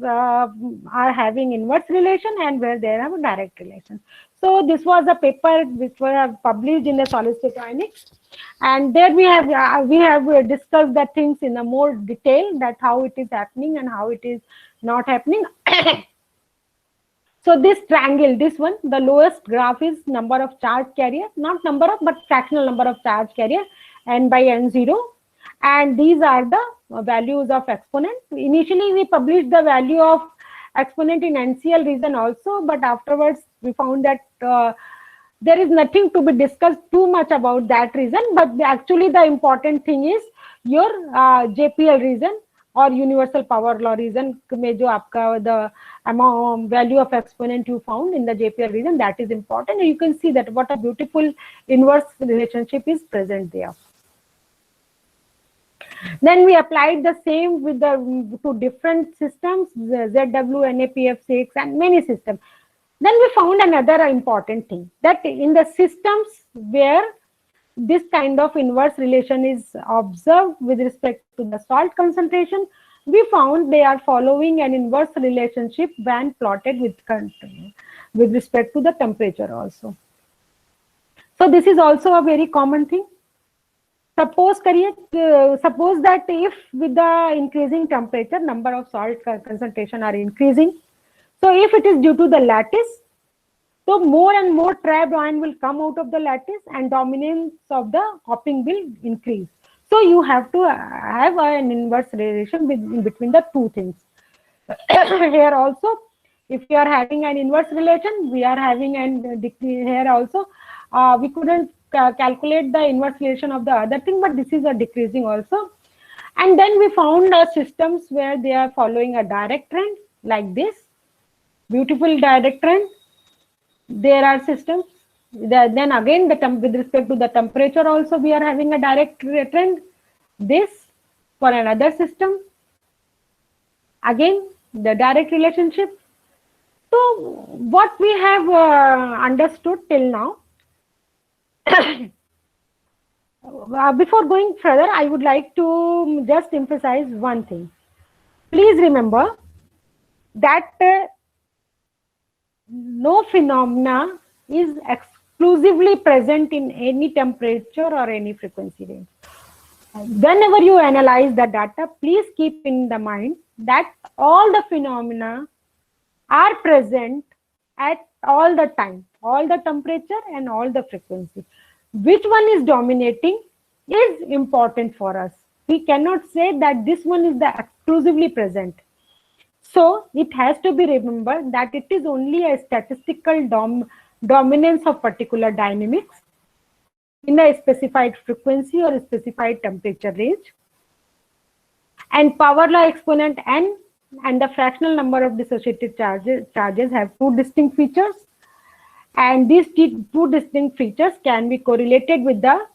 are having inverse relation and where they have a direct relation. So this was a paper which was published in the Solid State Dynamics, and there we have discussed the things in a more detail, that how it is happening and how it is not happening. So this triangle, this one, the lowest graph is number of charge carrier, not number of but fractional number of charge carrier, n by n0, and these are the values of exponent. Initially we published the value of exponent in NCL region also, but afterwards we found that there is nothing to be discussed too much about that reason, but actually the important thing is your JPL region और universal power law reason में जो आपका the amount value of exponent you found in the JPL region, that is important, and you can see that what a beautiful inverse relationship is present there. Then we applied the same with the to different systems, ZW, NAPF6 and many systems. Then we found another important thing, that in the systems where this kind of inverse relation is observed with respect to the salt concentration, we found they are following an inverse relationship when plotted with respect to the temperature also. So this is also a very common thing. Suppose that if with the increasing temperature, number of salt concentration are increasing. So if it is due to the lattice, so more and more trapped ion will come out of the lattice and dominance of the hopping will increase. So you have to have an inverse relation between the two things. Here also, if you are having an inverse relation, we are having an here also. We couldn't calculate the inverse relation of the other thing, but this is a decreasing also. And then we found systems where they are following a direct trend like this, beautiful direct trend. There are systems. Then again, with respect to the temperature also, we are having a direct trend. This for another system. Again, the direct relationship. So what we have understood till now. Before going further, I would like to just emphasize one thing. Please remember that no phenomena is exclusively present in any temperature or any frequency range. Whenever you analyze the data, please keep in the mind that all the phenomena are present at all the time, all the temperature and all the frequency. Which one is dominating is important for us. We cannot say that this one is the exclusively present. So it has to be remembered that it is only a statistical dominance of particular dynamics in a specified frequency or a specified temperature range. And power law exponent n and the fractional number of dissociated charges have two distinct features. And these two distinct features can be correlated with the,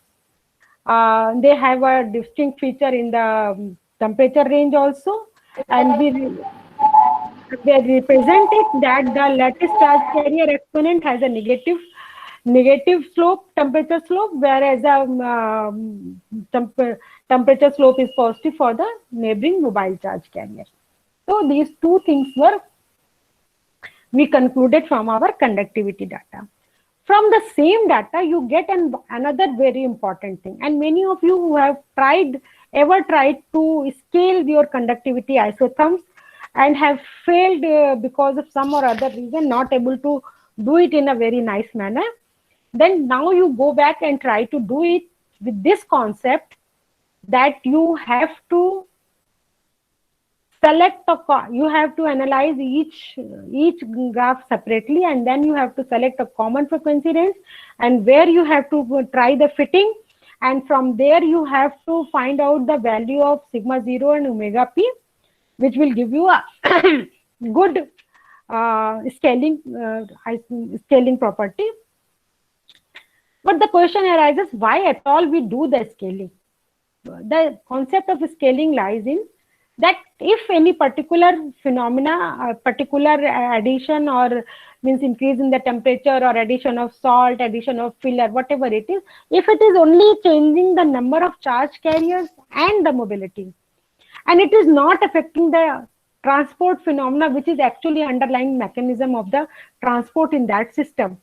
they have a distinct feature in the temperature range also. And they represent it that the lattice charge carrier exponent has a negative slope, temperature slope, whereas the temperature slope is positive for the neighboring mobile charge carrier. So these two things we concluded from our conductivity data. From the same data, you get another very important thing. And many of you who have ever tried to scale your conductivity isotherms and have failed because of some or other reason, not able to do it in a very nice manner, then now you go back and try to do it with this concept that you have to select you have to analyze each graph separately, and then you have to select a common frequency range, and where you have to try the fitting, and from there you have to find out the value of sigma 0 and omega p, which will give you a good scaling property. But the question arises, why at all we do the scaling? The concept of scaling lies in that if any particular phenomena, particular addition or means increase in the temperature or addition of salt, addition of filler, whatever it is, if it is only changing the number of charge carriers and the mobility, and it is not affecting the transport phenomena, which is actually underlying mechanism of the transport in that system,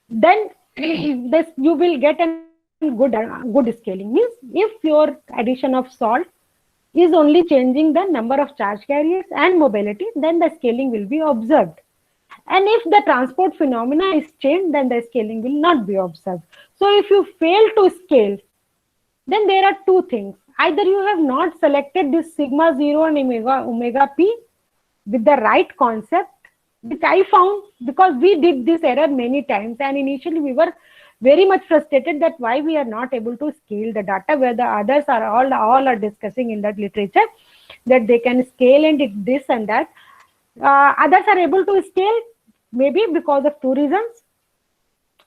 then this you will get a good scaling. Means if your addition of salt is only changing the number of charge carriers and mobility, then the scaling will be observed. And if the transport phenomena is changed, then the scaling will not be observed. So if you fail to scale, then there are two things. Either you have not selected this sigma 0 and omega p with the right concept, which I found because we did this error many times, and initially we were very much frustrated that why we are not able to scale the data, where the others are all are discussing in that literature that they can scale and this and that. Others are able to scale maybe because of two reasons.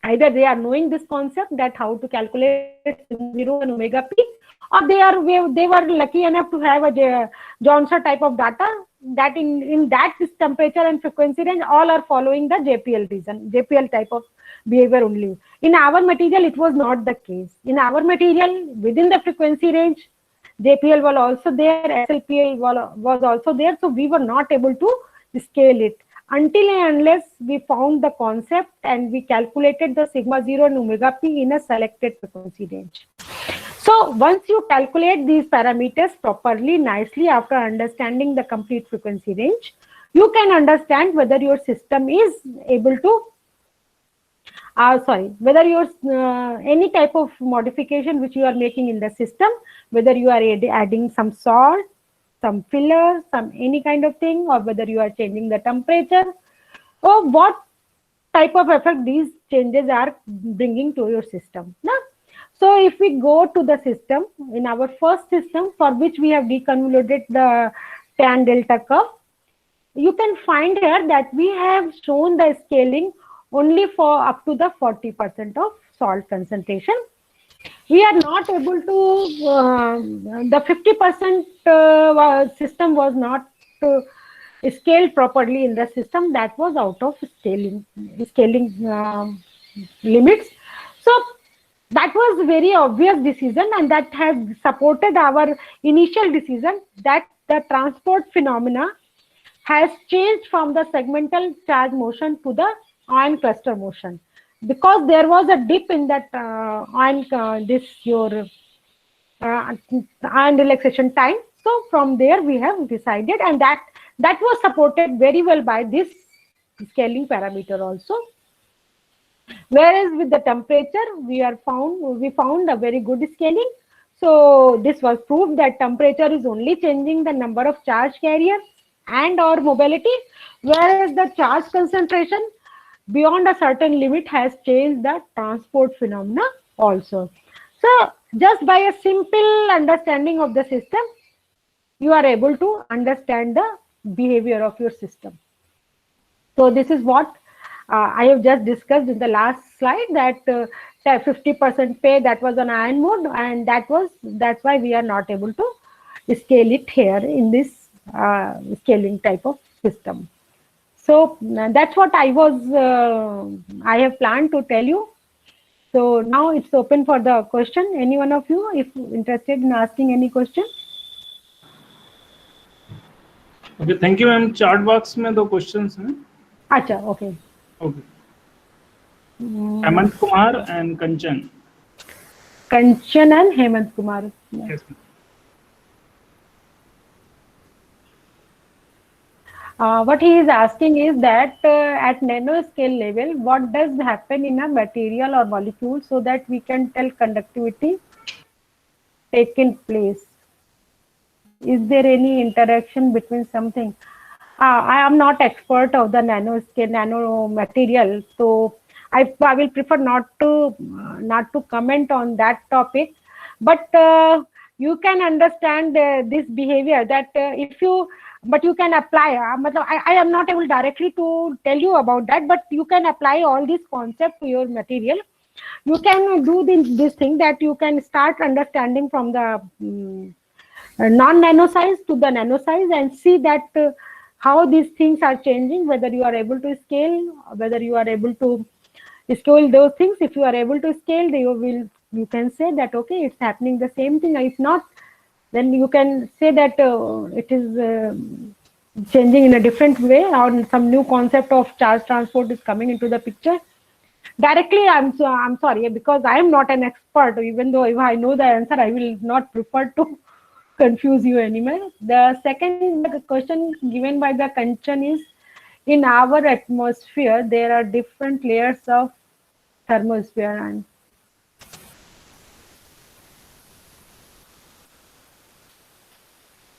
Either they are knowing this concept that how to calculate sigma 0 and omega p, or they were lucky enough to have a Johnson type of data that in that this temperature and frequency range all are following the JPL type of behavior only. In our material, it was not the case. In our material, within the frequency range, JPL was also there, SLPL was also there, so we were not able to scale it until and unless we found the concept and we calculated the sigma 0 and omega p in a selected frequency range. So once you calculate these parameters properly, nicely, after understanding the complete frequency range, you can understand whether your system is able to whether your any type of modification which you are making in the system, whether you are adding some salt, some filler, some any kind of thing, or whether you are changing the temperature, or what type of effect these changes are bringing to your system. Now, so if we go to the system, in our first system for which we have deconvoluted the tan delta curve, you can find here that we have shown the scaling only for up to the 40% of salt concentration. We are not able to, the 50% system was not scaled properly in the system, that was out of scaling limits. So that was very obvious decision, and that has supported our initial decision that the transport phenomena has changed from the segmental charge motion to the ion cluster motion, because there was a dip in that ion relaxation time. So from there we have decided, and that was supported very well by this scaling parameter also. Whereas with the temperature, we found a very good scaling. So this was proved that temperature is only changing the number of charge carriers and or mobility, whereas the charge concentration beyond a certain limit has changed the transport phenomena also. So just by a simple understanding of the system, you are able to understand the behavior of your system. So this is what I have just discussed in the last slide, that 50% pay, that was on ion mode, and that's why we are not able to scale it here in this scaling type of system. So that's what I have planned to tell you. So now it's open for the question. Any one of you, if interested in asking any question? Okay, thank you, ma'am. Chat box में दो questions हैं. अच्छा, okay. Okay. Hemant Kumar and Kanchan. Kanchan and Hemant Kumar. Yes. What he is asking is that at nanoscale level, what does happen in a material or molecule so that we can tell conductivity taken place? Is there any interaction between something? I am not expert of the nanoscale, nano material, so I will prefer not to comment on that topic. But you can understand this behavior that but you can apply. I am not able directly to tell you about that, but you can apply all these concepts to your material. You can do this thing that you can start understanding from the non-nano size to the nano size and see that how these things are changing, whether you are able to scale, whether you are able to scale those things. If you are able to scale, you can say that okay, it's happening the same thing. If not, then you can say that it is changing in a different way, or some new concept of charge transport is coming into the picture. Directly, I'm sorry, because I am not an expert. Even though if I know the answer, I will not prefer to confuse you anymore. The second question given by the Kanchan is, in our atmosphere, there are different layers of thermosphere,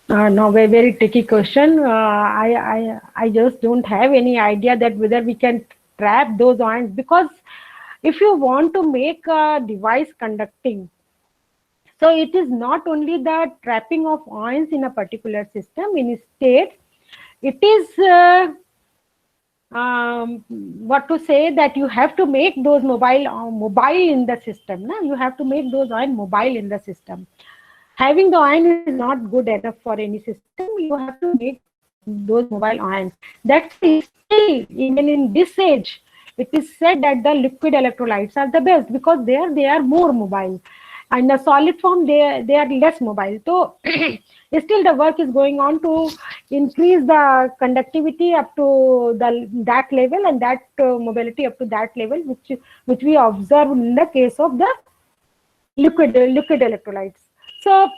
and no, very tricky question. I just don't have any idea that whether we can trap those ions, because if you want to make a device conducting, so it is not only the trapping of ions in a particular system in state, it is what to say, that you have to make those mobile in the system. Na? You have to make those ions mobile in the system. Having the ion is not good enough for any system. You have to make those mobile ions. That's why still, even in this age, it is said that the liquid electrolytes are the best, because they are more mobile. In the solid form, they are less mobile. So still the work is going on to increase the conductivity up to that level, and that mobility up to that level, which we observe in the case of the liquid electrolytes. So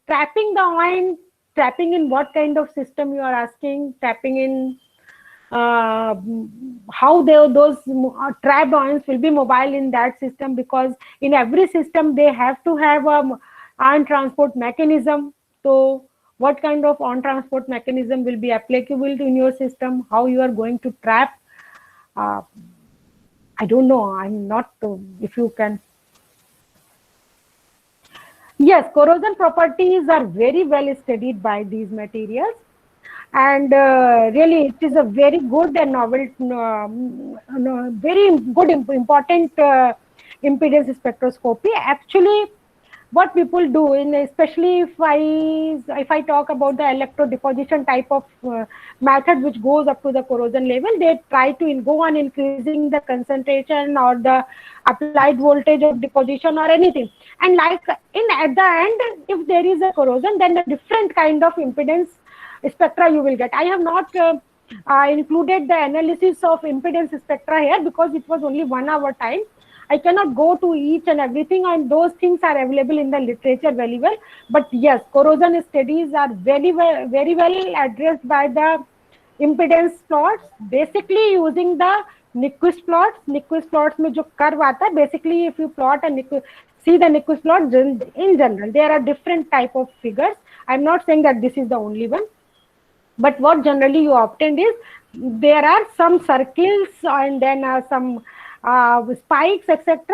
trapping the ion, trapping in what kind of system you are asking, trapping in how those trapped ions will be mobile in that system, because in every system they have to have a ion transport mechanism. So what kind of ion transport mechanism will be applicable in your system, how you are going to trap, I don't know. I'm not, if you can. Yes, corrosion properties are very well studied by these materials, and really it is a very good and novel, very good, important impedance spectroscopy. Actually, what people do, in especially if I talk about the electrodeposition type of method which goes up to the corrosion level, they try to go on increasing the concentration or the applied voltage of deposition or anything, and like in at the end, if there is a corrosion, then a different kind of impedance spectra you will get. I have not included the analysis of impedance spectra here, because it was only 1 hour time. I cannot go to each and everything, and those things are available in the literature very well. But yes, corrosion studies are very well addressed by the impedance plots, basically using the Nyquist plots. Nyquist plots में जो curve आता है, basically if you plot a see the Nyquist plot, in general there are different type of figures. I'm not saying that this is the only one, but what generally you obtained is there are some circles and then some spikes, etc.,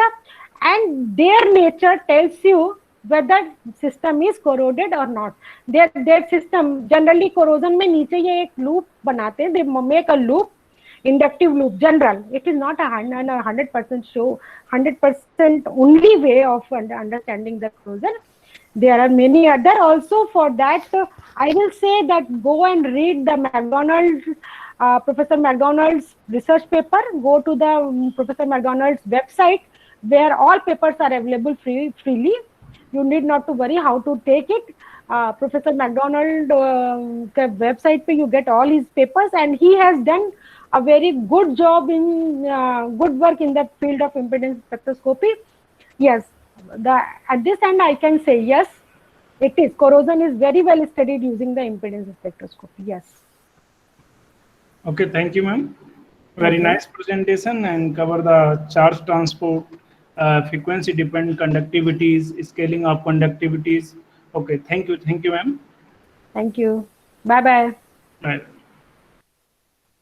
and their nature tells you whether system is corroded or not. Their system generally, corrosion में नीचे ये एक loop बनाते हैं, they make a loop, inductive loop. General, it is not a 100% show, 100% only way of understanding the corrosion. There are many other also. For that, I will say that go and read the McDonald's, Professor McDonald's research paper. Go to the Professor McDonald's website, where all papers are available freely. You need not to worry how to take it. Professor McDonald website pe you get all his papers, and he has done a very good job in good work in the field of impedance spectroscopy. Yes, at this end I can say yes, it is. Corrosion is very well studied using the impedance spectroscopy. Yes. Okay, thank you, ma'am. Very nice presentation, and cover the charge transport, frequency dependent conductivities, scaling of conductivities. Okay, thank you, ma'am. Thank you. Bye bye. Right.